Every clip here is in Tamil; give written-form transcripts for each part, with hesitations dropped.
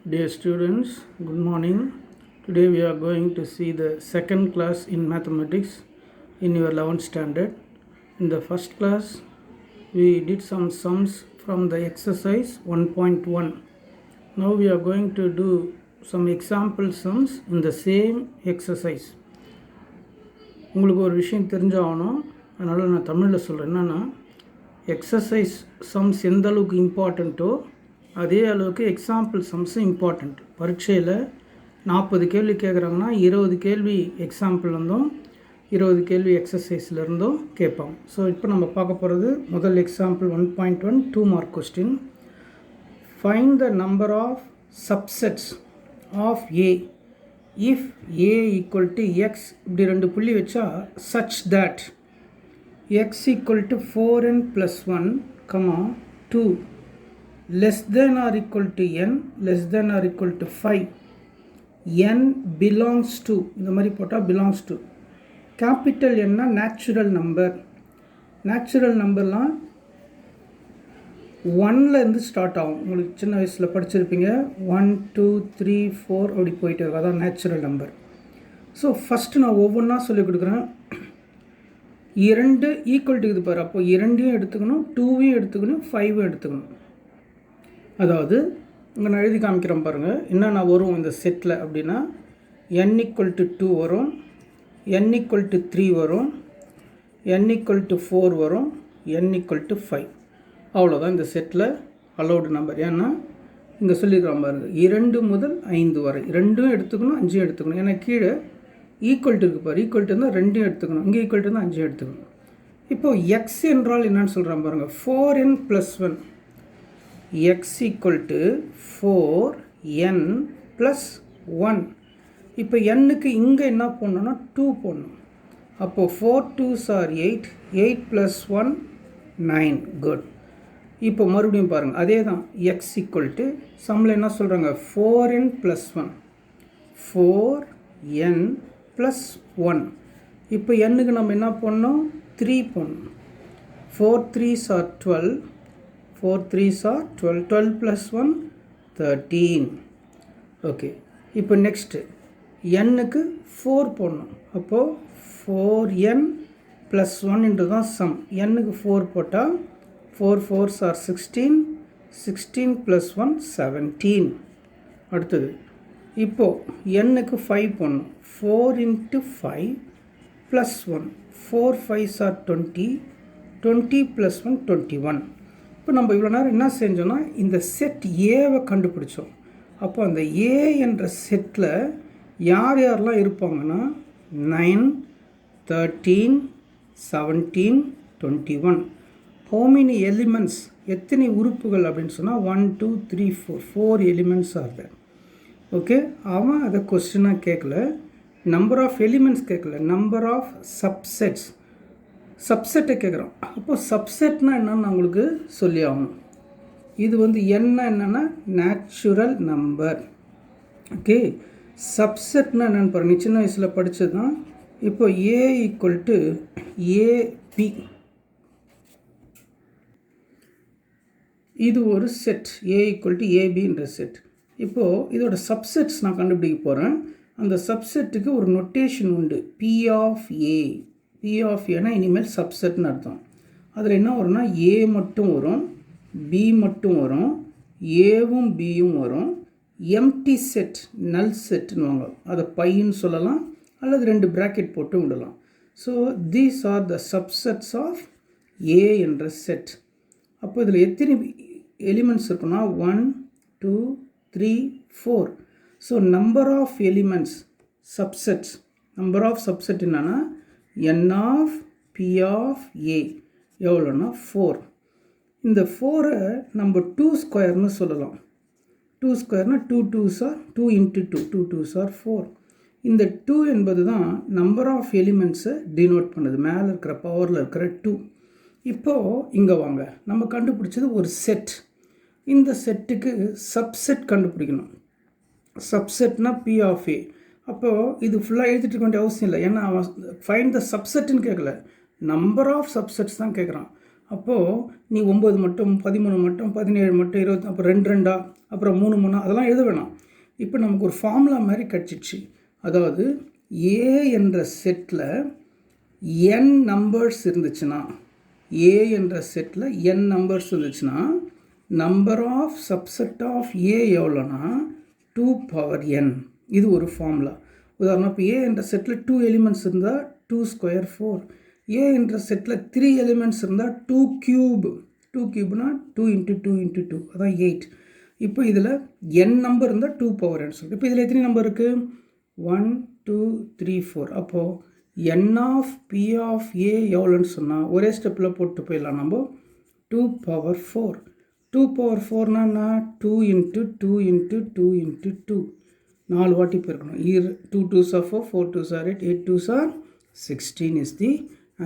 Dear students, good morning. Today we are going to see the second class in mathematics in your 11th standard. In the first class, we did some sums from the exercise 1.1. Now we are going to do some example sums in the same exercise. உங்களுக்கு ஒரு விஷயம் தெரிஞ்சாகணும், அதனால் நான் தமிழில் சொல்கிறேன். என்னென்னா, எக்ஸசைஸ் சம்ஸ் எந்த அளவுக்கு இம்பார்ட்டண்ட்டோ அதே அளவுக்கு எக்ஸாம்பிள் சம்ஸும் இம்பார்ட்டண்ட். பரீட்சையில் 40 கேள்வி கேட்குறாங்கன்னா 20 கேள்வி எக்ஸாம்பிள் இருந்தும் 20 கேள்வி எக்ஸசைஸில் இருந்தும் கேட்பாங்க. ஸோ இப்போ நம்ம பார்க்க போகிறது முதல் example 1.1 2 mark question. Find the number of subsets of A if A equal to X, இப்படி 2 புள்ளி வச்சா such that X equal to 4n + 1, 2 less than or equal to n, less than or equal to 5, n belongs to, இந்த மாதிரி போட்டால் belongs to. கேபிட்டல் என்ன? Natural number. நேச்சுரல் நம்பர்லாம் 1லேருந்து ஸ்டார்ட் ஆகும். உங்களுக்கு சின்ன வயசில் படிச்சிருப்பீங்க, 1 2 3 4 அப்படி போயிட்டு இருக்கும். அதான் நேச்சுரல் நம்பர். ஸோ ஃபஸ்ட்டு நான் ஒவ்வொன்றா சொல்லிக் கொடுக்குறேன். 2 ஈக்குவல் டு இது பாரு, அப்போ 2ஐயும் எடுத்துக்கணும், 2ஐயும் எடுத்துக்கணும், 5ஐயும் எடுத்துக்கணும். அதாவது இங்கே நான் எழுதி காமிக்கிறேன் பாருங்கள், என்னென்ன வரும் இந்த செட்டில் அப்படின்னா, n = 2 வரும், n = 3 வரும், n = 4 வரும், n = 5. அவ்வளோதான் இந்த செட்டில் அலௌடு நம்பர். ஏன்னா இங்கே சொல்லியிருக்கிறோம் பாருங்கள், 2 முதல் 5 வரை 2ம் எடுத்துக்கணும், 5ம் எடுத்துக்கணும். ஏன்னா கீழே ஈக்குவல் டு இருக்குது பாரு, ஈக்குவல் டு இருந்தால் 2ம் எடுத்துக்கணும், இங்கே ஈக்குவல் டு இருந்தால் 5ம் எடுத்துக்கணும். இப்போது எக்ஸ் என்றால் என்னன்னு சொல்கிறான் பாருங்கள், 4n + 1, x equal to 4n plus 1. இப்போ nக்கு இங்கே என்ன போடணும்னா 2 போடணும். அப்போது 4 2s are 8, 8 plus 1 9. குட். இப்போ மறுபடியும் பாருங்கள், அதே தான் x equal to சம்மில் என்ன சொல்கிறாங்க, 4n plus 1, 4n plus 1. இப்போ nக்கு நம்ம என்ன பண்ணணும், 3 போடணும். 4 3s are 12, 4 3s are 12, 12 plus 1 13. Okay, இப்போ நெக்ஸ்ட்டு nக்கு 4 போடணும். அப்போது 4n plus 1 தான் சம். nக்கு 4 போட்டால் 4 4s are 16, 16 plus 1 17. அடுத்தது இப்போது nக்கு 5 போடணும். 4 × 5 plus 1, 4 5s are 20, 20 plus 1 21. இப்போ நம்ம இவ்வளோ நேரம் என்ன செஞ்சோன்னா, இந்த செட் ஏவை கண்டுபிடிச்சோம். அப்போ அந்த ஏ என்ற செட்டில் யார் யாரெல்லாம் இருப்பாங்கன்னா 9 13 17 21. ஹவு மெனி எலிமெண்ட்ஸ், எத்தனை உறுப்புகள் அப்படின்னு சொன்னால் 1 2 3 4 எலிமெண்ட்ஸ் ஆர் தேர். ஓகே, அவன் அதை கொஸ்டினாக கேட்கல, நம்பர் ஆஃப் எலிமெண்ட்ஸ் கேட்கல, நம்பர் ஆஃப் சப்செட்ஸ், சப்செட்டை கேட்குறோம். அப்போது சப்செட்னால் என்னென்னு நான் உங்களுக்கு சொல்லி ஆகணும். இது என்னென்னா நேச்சுரல் நம்பர். ஓகே, சப்செட்னால் என்னென்னு பாருங்கள், நீ சின்ன வயசில் படித்தது தான். இப்போ ஏ ஈக்குவல் டு ஏபி, இது ஒரு செட். ஏ ஈக்குவல் டு ஏபின்ற செட். இப்போது இதோட சப்செட்ஸ் நான் கண்டுபிடிக்க போகிறேன். அந்த சப்செட்டுக்கு ஒரு நொட்டேஷன் உண்டு, P of A. P of ஏன்னா இனிமேல் சப்செட்னு அர்த்தம். அதில் என்ன வரும்னா, ஏ மட்டும் வரும், பி மட்டும் வரும், ஏவும் பியும் வரும், எம்டி செட் நல் செட்டுன்னு அதை பைன்னு சொல்லலாம், அல்லது 2 ப்ராக்கெட் போட்டு விடலாம். So these are the subsets of A என்ற செட். அப்போ இதில் எத்தனை எலிமெண்ட்ஸ் இருக்குன்னா 1 2 3 4. So number of elements subsets, number of subset என்னன்னா n of p of a எவ்வளோன்னா 4. இந்த 4ஐ நம்ம 2 ஸ்கொயர்னு சொல்லலாம். 2 ஸ்கொயர்னா 2 2s are 2 × 2, 2 2s are 4. இந்த 2 என்பது தான் நம்பர் ஆஃப் எலிமெண்ட்ஸை டினோட் பண்ணுது, மேலே இருக்கிற பவரில் இருக்கிற 2. இப்போது இங்கே வாங்க, நம்ம கண்டுபிடிச்சது ஒரு செட். இந்த செட்டுக்கு சப்செட் கண்டுபிடிக்கணும். சப்செட்னா பி ஆஃப் ஏ. அப்போது இது ஃபுல்லாக எழுதிட்டு இருக்க வேண்டிய அவசியம் இல்லை, ஏன்னா அவன் ஃபைண்ட் த சப்செட்டுன்னு கேட்கல, நம்பர் ஆஃப் சப்செட்ஸ் தான் கேட்குறான். அப்போது நீ 9 மட்டும் 13 மட்டும் 17 மட்டும் 20 அப்புறம் 2 2 அப்புறம் 3 3 அதெல்லாம் எழுத வேணாம். இப்போ நமக்கு ஒரு ஃபார்முலா மாதிரி கிடச்சிச்சு. அதாவது ஏ என்ற செட்டில் n நம்பர்ஸ் இருந்துச்சுன்னா, ஏ என்ற செட்டில் n நம்பர்ஸ் இருந்துச்சுன்னா number of subset of A எவ்வளோனா 2 பவர் n. இது ஒரு ஃபார்முலா. உதாரணம் இப்போ ஏ என்ற செட்டில் 2 எலிமெண்ட்ஸ் இருந்தால் 2 ஸ்கொயர் 4. ஏ என்ற செட்டில் 3 எலிமெண்ட்ஸ் இருந்தால் 2 கியூப். 2 கியூப்னா 2 × 2 × 2 அதான் 8. இப்போ இதில் n நம்பர் இருந்தால் 2 பவர் n சொல்லிட்டு. இப்போ இதில் எத்தனை நம்பர் இருக்குது? 1 2 3 4. அப்போது n of p of a எவ்வளோன்னு சொன்னால் ஒரே ஸ்டெப்பில் போட்டு போயிடலாம். நம்ம 2 பவர் 4. 2 பவர் 4னா 2 × 2 × 2 × 2 4 வாட்டி போயிருக்கணும். 2 2s are 4, 4 2s are 8, 8 2s are 16 is the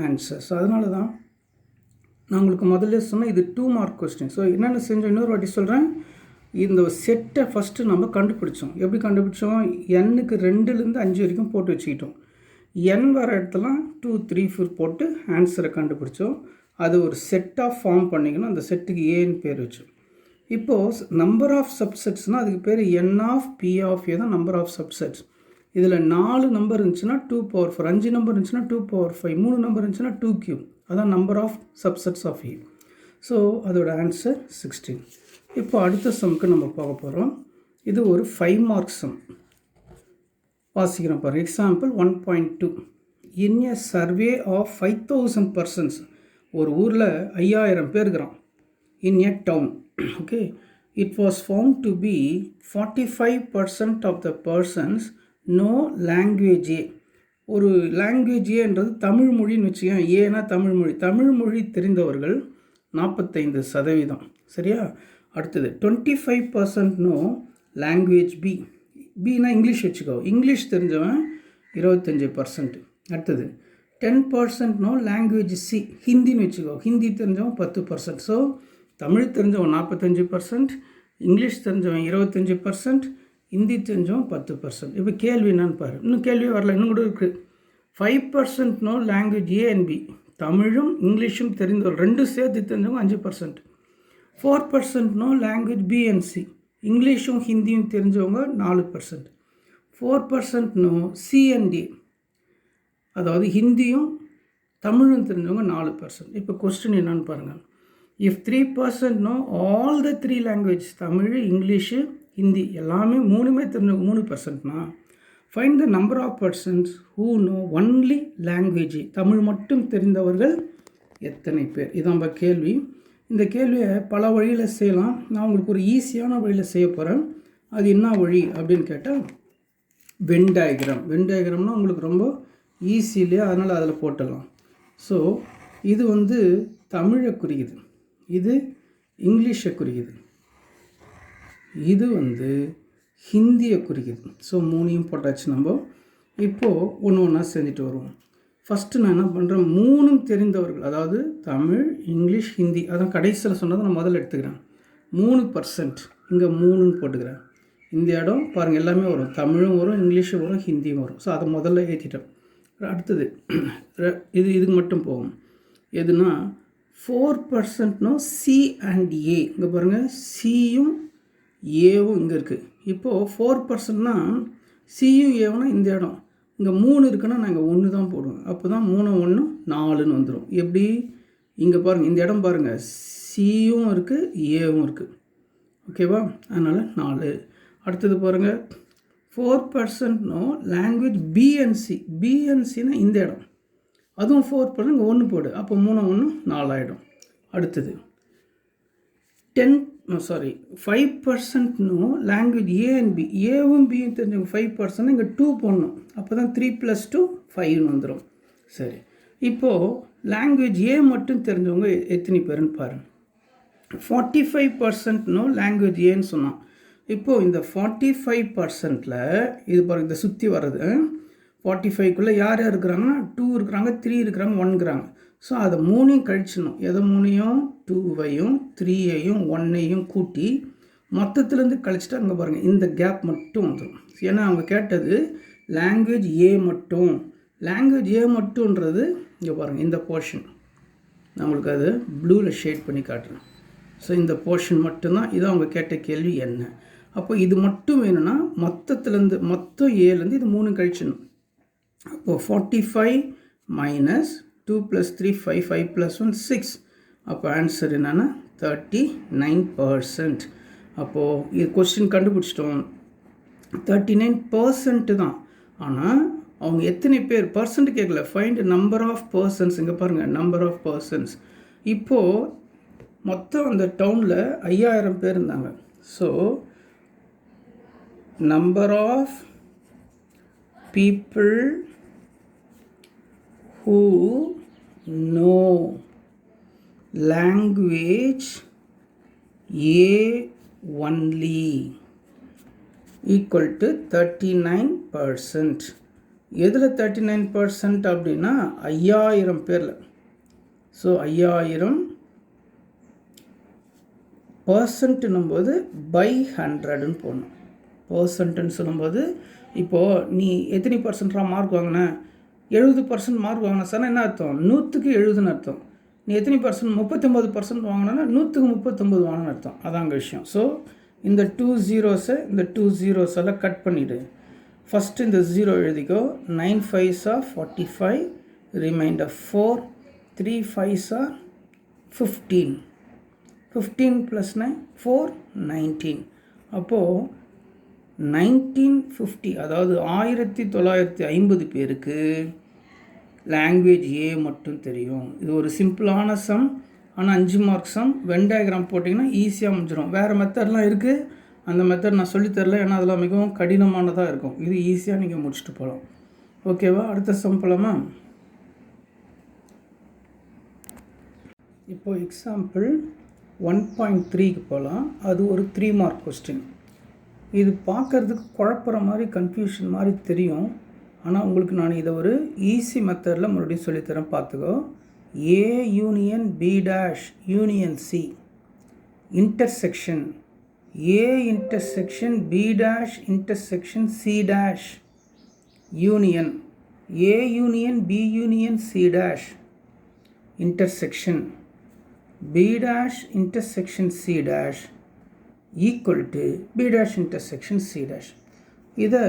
answer. So அதனால தான் நான் உங்களுக்கு முதல்ல சொன்னேன் இது 2 மார்க் கொஸ்டின். ஸோ என்னென்ன செஞ்சோம் இன்னொரு வாட்டி சொல்கிறேன். இந்த செட்டை ஃபஸ்ட்டு நம்ம கண்டுபிடிச்சோம். எப்படி கண்டுபிடிச்சோம்? n-க்கு 2லேருந்து 5 வரைக்கும் போட்டு வச்சுக்கிட்டோம். n வர இடத்துலாம் 2 3 4 போட்டு ஆன்சரை கண்டுபிடிச்சோம். அது ஒரு செட்டாக ஃபார்ம் பண்ணிக்கணும். அந்த செட்டுக்கு ஏன்னு பேர் வச்சோம். இப்போது நம்பர் ஆஃப் சப்செட்ஸ்னால் அதுக்கு பேர் n ஆஃப் p ஆஃப் ஏ தான் நம்பர் ஆஃப் சப்செட்ஸ். இதில் 4 நம்பர் இருந்துச்சுன்னா 2 பவர் 4, 5 நம்பர் இருந்துச்சுன்னா 2 பவர் 5, 3 நம்பர் இருந்துச்சுன்னா 2 கியூப். அதான் number of subsets of A. So அதோட ஆன்சர் 16. இப்போ அடுத்த சம்க்கு நம்ம பார்க்க போகிறோம். இது ஒரு 5 மார்க் சம். வாசிக்கிறோம் பாருங்கள். Example 1.2. In a survey of 5000 persons. ஒரு ஊரில் 5000 பேர் இருக்கிறான். In a town. Okay, it was found to be 45% of the persons no language A. ஒரு லாங்குவேஜ் ஏன்றது தமிழ் மொழின்னு வச்சுக்கேன். ஏன்னா தமிழ் மொழி. தமிழ் மொழி தெரிந்தவர்கள் 45%. சரியா? அடுத்தது 25% நோ லாங்குவேஜ் பி. பின்னா இங்கிலீஷ் வச்சுக்கோ. இங்கிலீஷ் தெரிஞ்சவன் 25%. அடுத்தது 10% நோ லாங்குவேஜ் சி. ஹிந்தின்னு வச்சுக்கோ. ஹிந்தி தெரிஞ்சவன் 10%. ஸோ தமிழ் தெரிஞ்சவன் 45%, இங்கிலீஷ் தெரிஞ்சவன் 25%, ஹிந்தி தெரிஞ்சவன் 10%. இப்போ கேள்வி என்னன்னு பாரு. இன்னும் கேள்வியே வரல, இன்னும் கூட இருக்குது. 5% know language A and B. தமிழும் இங்கிலீஷும் தெரிந்தவர்கள் ரெண்டும் சேர்த்து தெரிஞ்சவங்க 5%. 4% know language B and C. இங்கிலீஷும் ஹிந்தியும் தெரிஞ்சவங்க 4%. 4% நோ சி அண்ட் ஏ. அதாவது ஹிந்தியும் தமிழும் தெரிஞ்சவங்க 4%. இப்போ கொஸ்டின் என்னன்னு பாருங்கள். If 3% know all the 3 language, Tamil English Hindi எல்லாமே மூணுமே தெரிஞ்சவங்க 3%னா find the number of persons who know only language. Tamil மட்டும் தெரிந்தவர்கள் எத்தனை பேர்? இதான் கேள்வி. இந்த கேள்வியை பல வழியில் செய்யலாம். நான் உங்களுக்கு ஒரு ஈஸியான வழியில் செய்ய போகிறேன். அது என்ன வழி அப்படின்னு கேட்டால் வென் டயக்ராம். வென் டயக்ராம்னா உங்களுக்கு ரொம்ப ஈஸி இல்லையா? அதனால் அதில் போட்டுடலாம். ஸோ இது தமிழை குறிக்குது, இது இங்கிலீஷை குறிக்குது, இது ஹிந்தியை குறிக்குது. ஸோ மூணையும் போட்டாச்சு. நம்ம இப்போது ஒன்று ஒன்றா செஞ்சுட்டு வருவோம். ஃபஸ்ட்டு நான் என்ன பண்ணுறேன், மூணும் தெரிந்தவர்கள், அதாவது தமிழ் இங்கிலீஷ் ஹிந்தி, அதான் கடைசியில் சொன்னதை நான் முதல்ல எடுத்துக்கிறேன். 3% இங்கே 3ன்னு போட்டுக்கிறேன். இந்த இடம் பாருங்கள் எல்லாமே வரும், தமிழும் வரும் இங்கிலீஷும் வரும் ஹிந்தியும் வரும். ஸோ அதை முதல்ல ஏற்றிட்டேன். அடுத்தது இதுக்கு மட்டும் போகும். எதுனா 4% நோ சி அண்ட் ஏ. இங்கே பாருங்கள் சியும் ஏவும் இங்கே இருக்குது. இப்போது 4%னா சியும் ஏவும்னா இந்த இடம், இங்கே 3 இருக்குன்னா நான் இங்கே 1 தான் போடுவேன். அப்போ தான் 3 1 4ன்னு வந்துடும். எப்படி? இங்கே பாருங்கள் இந்த இடம் பாருங்கள், சியும் இருக்குது ஏவும் இருக்குது. ஓகேவா? அதனால் 4. அடுத்தது பாருங்கள் 4% நோ லாங்குவேஜ் பிஎன்சி. பிஎன்சின்னா இந்த இடம், அதுவும் 4%, இங்கே 1 போடு. அப்போ 3 1 4 ஆகிடும். அடுத்தது 5% know language A and B. ஏவும் பியும் தெரிஞ்சவங்க 5%, இங்கே 2 போடணும். அப்போ தான் 3 + 2 5ன்னு வந்துடும். சரி, இப்போது லாங்குவேஜ் ஏ மட்டும் தெரிஞ்சவங்க எத்தனை பேருன்னு பாருங்கள். 45% நோ லாங்குவேஜ் ஏன்னு சொன்னான். இப்போது இந்த 45%ல் இது பாருங்கள், இந்த சுற்றி வர்றது 45க்குள்ளே யார் யார் இருக்கிறாங்கன்னா 2 இருக்கிறாங்க, 3 இருக்கிறாங்க, 1 இருக்கிறாங்க. ஸோ அதை 3ஐயும் கழிச்சிடணும். எதை 3ஐயும்? 2ஐயும் 3ஐயும் 1ஐயும் கூட்டி மொத்தத்துலேருந்து கழிச்சிட்டா அங்கே பாருங்கள் இந்த கேப் மட்டும் வந்துடும். ஏன்னா அவங்க கேட்டது லாங்குவேஜ் ஏ மட்டும். லாங்குவேஜ் ஏ மட்டும்ன்றது இங்கே பாருங்கள் இந்த போர்ஷன். நான் உங்களுக்கு அது ப்ளூவில் ஷேட் பண்ணி காட்டுறேன். ஸோ இந்த போர்ஷன் மட்டும்தான். இது அவங்க கேட்ட கேள்வி என்ன. அப்போ இது மட்டும் வேணும்னா மொத்தத்துலேருந்து மொத்தம் ஏலேருந்து இது 3 கழிச்சிடணும். அப்போது 45 மைனஸ் 2 + 3 5 5 + 1 6. அப்போ ஆன்சர் என்னென்னா 39%. அப்போது இது கொஸ்டின் கண்டுபிடிச்சிட்டோம். 39% தான். ஆனால் அவங்க எத்தனை பேர் பர்சன்ட் கேட்கல, ஃபைண்ட் நம்பர் ஆஃப் பர்சன்ஸ். இங்கே பாருங்கள், நம்பர் ஆஃப் பர்சன்ஸ். இப்போது மொத்தம் அந்த டவுனில் 5000 பேர் இருந்தாங்க. So number of people who know language A only equal to 39%. எதில் 39% அப்படின்னா 5000 பேரில். ஸோ 5000 பர்சன்ட்னும் போது by 100ன்னு போடணும். பர்சன்ட்னு சொல்லும்போது இப்போது நீ எத்தனை பர்சன்ட்ரா மார்க் வாங்கின, 70% மார்க் வாங்கின சார் என்ன அர்த்தம், 100க்கு 70ன்னு அர்த்தம். நீ எத்தனை பர்சன்ட் 39% வாங்கினா 100க்கு 39 வாங்கினு அர்த்தம். அதாங்க விஷயம். ஸோ இந்த 2 zeros இந்த 2 zeros எல்லாம் கட் பண்ணிவிடு. ஃபஸ்ட்டு இந்த 0 எழுதிக்கோ. 9 5s are 45, reminder 4, 3 5s are 15, 15 + 9 4 19. அப்போது 1950, அதாவது 1950 பேருக்கு லாங்குவேஜ் ஏ மட்டும் தெரியும். இது ஒரு சிம்பிளான சம். ஆனால் 5 மார்க் சம். வென் டயக்ராம் போட்டிங்கன்னா ஈஸியாக முடிஞ்சிடும். வேறு மெத்தட்லாம் இருக்குது, அந்த மெத்தட் நான் சொல்லித்தரல, ஏன்னா அதெல்லாம் மிகவும் கடினமானதாக இருக்கும். இது ஈஸியாக நீங்கள் முடிச்சுட்டு போகலாம். ஓகேவா? அடுத்த சம் போகலாமா? இப்போது எக்ஸாம்பிள் 1.3க்கு போகலாம். அது ஒரு 3 மார்க் கொஸ்டின். இது பார்க்குறதுக்கு குழப்புற மாதிரி கன்ஃபியூஷன் மாதிரி தெரியும். ஆனால் உங்களுக்கு நான் இதை ஒரு ஈஸி மெத்தடில் மறுபடியும் சொல்லித்தரேன், பார்த்துக்கோ. A union B dash union C intersection A intersection B dash intersection C dash union A union B union C dash intersection B dash intersection C dash equal to B dash intersection C dash. இதை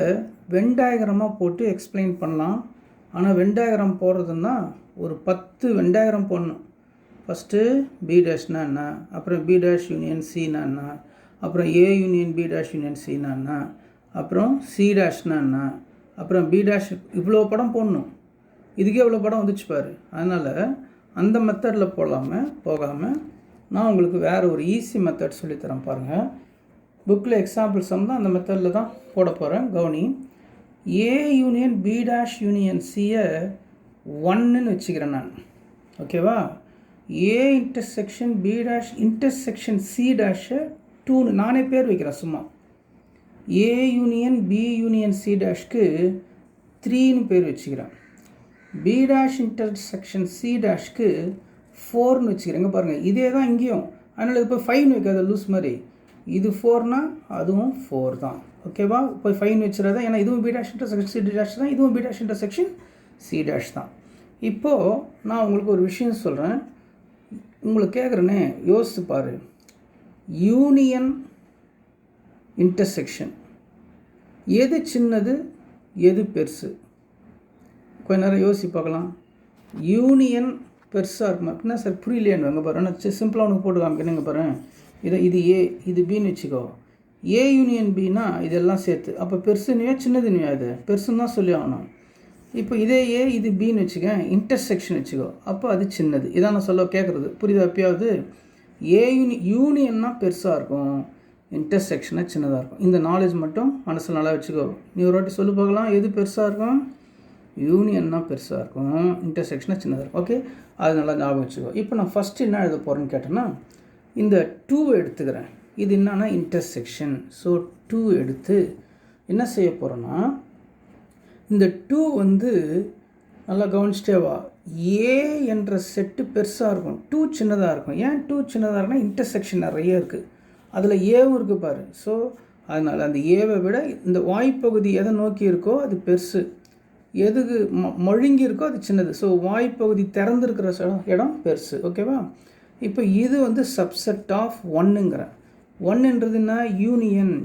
வென் டயக்ராமாக போட்டு எக்ஸ்பிளைன் பண்ணலாம். ஆனால் வென் டயக்ராம் போடுறதுன்னா ஒரு 10 வென் டயக்ராம் போடணும். ஃபஸ்ட்டு பி டேஷ்னா என்ன, அப்புறம் பி டேஷ் யூனியன் சின்னா என்ன, அப்புறம் A union B dash union சின்னா என்ன, அப்புறம் சி டேஷ்னா என்ன, அப்புறம் பி டேஷ். இவ்வளோ படம் போடணும். இதுக்கே இவ்வளோ படம் வந்துச்சு பாரு. அதனால் அந்த மெத்தடில் போகாமல் நான் உங்களுக்கு வேறு ஒரு ஈஸி மெத்தட் சொல்லித்தரேன் பாருங்கள். புக்கில் எக்ஸாம்பிள் சம் தான், அந்த மெத்தடில் தான் போட போகிறேன். கவுனி. A union B dash union சியை 1ன்னு வச்சுக்கிறேன் நான். ஓகேவா? A intersection B dash intersection C டேஷை 2ன்னு நானே பேர் வைக்கிறேன் சும்மா. A union B union C டேஷ்க்கு 3ன்னு பேர் வச்சுக்கிறேன். பி டேஷ் இன்டர்செக்ஷன் சி டேஷ்க்கு 4ன்னு வச்சுக்கிறேங்க. பாருங்கள், இதே தான் இங்கேயும். அதனால் இப்போ 5ன்னு வைக்காத லூஸ் மாதிரி. இது 4னா அதுவும் 4 தான். ஓகேவா? இப்போ 5ன்னு வச்சுருந்தா, ஏன்னா இதுவும் B dash intersection C dash தான், இதுவும் B dash intersection C dash தான். இப்போது நான் உங்களுக்கு ஒரு விஷயம் சொல்கிறேன், உங்களுக்கு கேட்குறேனே, யோசித்து பாரு. யூனியன் இன்டர்செக்ஷன் எது சின்னது எது பெருசு? கொஞ்ச நேரம் யோசிச்சு பார்க்கலாம். யூனியன் பெருசாக இருக்குமா அப்படின்னா சார் புரியலையான்னு வாங்க பாரு. ஆனால் சிம்பிளாக உனக்கு போட்டு காமிக்கணுங்க பாரு. இது ஏ இது பின்னு வச்சுக்கோ. ஏ யூனியன் பின்னா இதெல்லாம் சேர்த்து. அப்போ பெருசுனியா சின்னதுனியா? இது பெருசுன்னு தான் சொல்லி ஆகணும். இப்போ இதே ஏ இது பின்னு வச்சுக்க, இன்டர்செக்ஷன் வச்சுக்கோ, அப்போ அது சின்னது. இதான் நான் சொல்ல கேட்குறது. புரியுதா? எப்பயாவது ஏ யூனியன்னா பெருசாக இருக்கும், இன்டர்செக்ஷனாக சின்னதாக இருக்கும். இந்த நாலேஜ் மட்டும் மனசில் நல்லா வச்சுக்கோ. நீ ஒரு வாட்டி சொல்லி பார்க்கலாம். எது பெருசாக இருக்கும்? யூனியன்னா பெருசாக இருக்கும், இன்டர்செக்ஷனாக சின்னதாக இருக்கும். ஓகே, அது நல்லா ஞாபகம் வச்சுக்கோ. இப்போ நான் ஃபஸ்ட்டு என்ன எழுத போகிறேன்னு கேட்டேன்னா, இந்த 2 எடுத்துக்கிறேன். இது என்னன்னா இன்டர்செக்ஷன். ஸோ 2 எடுத்து என்ன செய்ய போகிறேன்னா, இந்த 2 நல்லா கவனிச்சிட்டேவா, ஏ என்ற செட்டு பெருசாக இருக்கும், 2 சின்னதாக இருக்கும். ஏன் 2 சின்னதாக இருக்குன்னா இன்டர்செக்ஷன் நிறைய இருக்குது, அதில் ஏவும் இருக்குது பாரு. ஸோ அதனால் அந்த ஏவை விட இந்த வாய்ப்பகுதி எதை நோக்கி இருக்கோ அது பெருசு. எதுக்கு மழுங்கி இருக்கோ அது சின்னது. ஸோ வாய்ப்பகுதி திறந்துருக்கிற இடம் பெருசு. ஓகேவா? இப்போ இது வந்து சப்செட் ஆஃப் ஒன்னுங்கிறேன். ஒன்றுன்றதுன்னா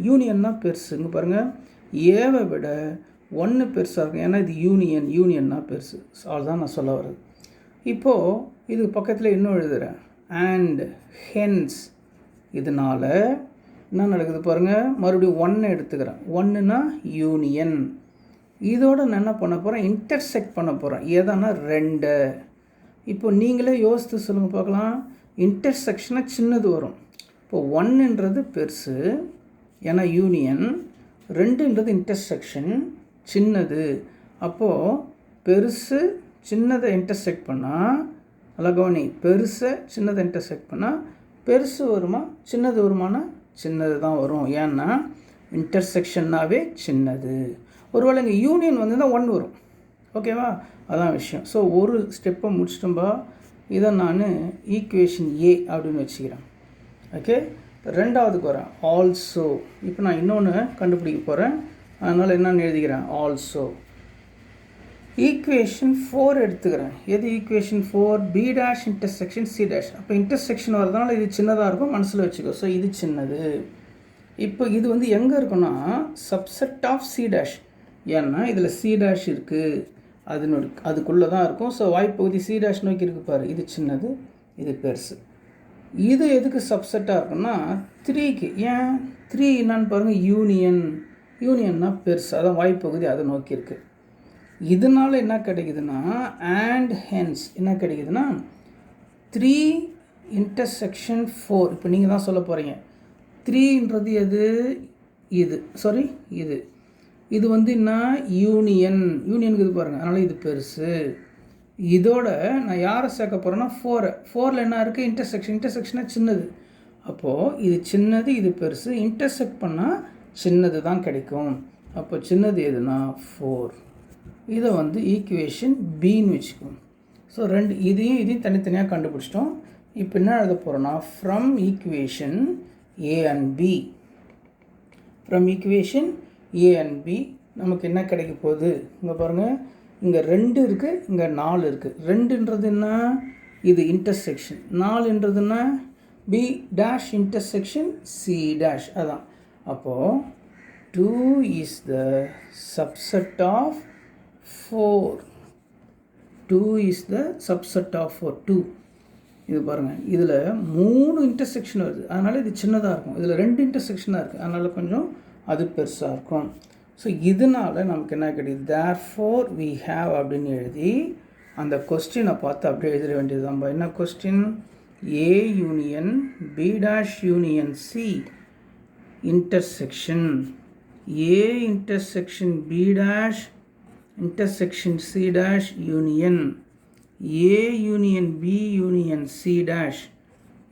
யூனியன்னா பெருசு. இங்கே பாருங்கள், ஏவை விட ஒன்று பெருசாக இருக்கும். ஏன்னா இது யூனியன்னா பெருசு. அவ்வளோதான் நான் சொல்ல வர்றது. இப்போது இது பக்கத்தில் இன்னும் எழுதுகிறேன், அண்ட் ஹென்ஸ். இதனால் என்ன நடக்குது பாருங்கள், மறுபடியும் ஒன்று எடுத்துக்கிறேன். ஒன்றுனா யூனியன். இதோடு நான் என்ன பண்ண போகிறேன், இன்டர்செக்ட் பண்ண போகிறேன். எதனா ரெண்டு. இப்போ நீங்களே யோசித்து சொல்லுங்கள் பார்க்கலாம். இன்டர்செக்ஷனாக சின்னது வரும். இப்போ ஒன்றுன்றது பெருசு, ஏன்னா யூனியன். ரெண்டுன்றது இன்டர்செக்ஷன், சின்னது. அப்போது பெருசு சின்னதை இன்டர்செக்ட் பண்ணால், அழகவனி, பெருசை சின்னதை இன்டர்செக்ட் பண்ணால் பெருசு வருமா சின்னது வருமானா சின்னது தான் வரும். ஏன்னா இன்டர்செக்ஷன்னாவே சின்னது. ஒருவேளை இங்கே யூனியன் வந்துதான் ஒன்று வரும். ஓகேவா? அதான் விஷயம். ஸோ ஒரு ஸ்டெப்பை முடிச்சிட்டோம்பா. இதை நான் ஈக்குவேஷன் ஏ அப்படின்னு வச்சுக்கிறேன். ஓகே, ரெண்டாவதுக்கு வரேன், ஆல்சோ. இப்போ நான் இன்னொன்று கண்டுபிடிக்க போகிறேன். அதனால் என்னென்னு எழுதிக்கிறேன், ஆல்சோ. ஈக்குவேஷன் 4 எடுத்துக்கிறேன். எது equation 4? B dash intersection C dash. அப்போ இன்டர்செக்ஷன் வரதுனால இது சின்னதாக இருக்கும், மனசில் வச்சுக்கோ. ஸோ இது சின்னது. இப்போ இது வந்து எங்கே இருக்குன்னா சப்செட் ஆஃப் சி டேஷ். ஏன்னா இதில் சி டேஷ் இருக்குது, அதுக்குள்ளே தான் இருக்கும். ஸோ வாய்ப்பகுதி சி டேஷ் நோக்கி இருக்குது பாரு. இது சின்னது, இது பெருசு. இது எதுக்கு சப்செட்டாக இருக்குன்னா 3க்கு. ஏன் 3 என்னான்னு பாருங்கள், யூனியன்னா பெருசு, அதான் வாய்ப்பகுதி அதை நோக்கி இருக்குது. இதனால் என்ன கிடைக்குதுன்னா, அண்ட் ஹென்ஸ் என்ன கிடைக்குதுன்னா 3 இன்டர்செக்ஷன் 4. இப்போ நீங்கள் தான் சொல்ல போகிறீங்க 3ன்றது எது, இது வந்து என்ன, யூனியனுக்கு இது பாருங்கள். அதனால் இது பெருசு. இதோட நான் யாரை சேர்க்க போகிறேன்னா 4ல் என்ன இருக்குது, இன்டர்செக்ஷனாக சின்னது. அப்போது இது சின்னது, இது பெருசு. இன்டர்செக்ட் பண்ணால் சின்னது தான் கிடைக்கும். அப்போ சின்னது எதுனா 4. இதை வந்து ஈக்குவேஷன் பின்னு வச்சுக்கோங்க. ஸோ இதையும் தனித்தனியாக கண்டுபிடிச்சிட்டோம். இப்போ என்ன எழுத போகிறோன்னா, from equation A and B. From equation A and B நமக்கு என்ன கிடைக்க போகுது, இங்கே பாருங்கள். இங்கே 2 இருக்குது, இங்கே 4 இருக்குது. 2ன்றது என்ன, இது இன்டர்செக்ஷன். 4ன்றதுன்னா B dash intersection C dash. அதான். அப்போது 2 is the subset of 4. 2 is the subset of 4. 2 இது பாருங்கள், இதில் 3 இன்டர்செக்ஷன் வருது, அதனால் இது சின்னதாக இருக்கும். இதில் 2 இன்டர்செக்ஷனாக இருக்குது, அதனால் கொஞ்சம் அது பெருசாக இருக்கும். ஸோ இதனால் நமக்கு என்ன கிடைக்குது, தேர்ஃபோர் வி ஹேவ் அப்படின்னு எழுதி அந்த கொஸ்டினை பார்த்து அப்படியே எழுத வேண்டியது தான். என்ன question, A union B dash union C intersection A intersection B dash intersection C dash union A union B union C dash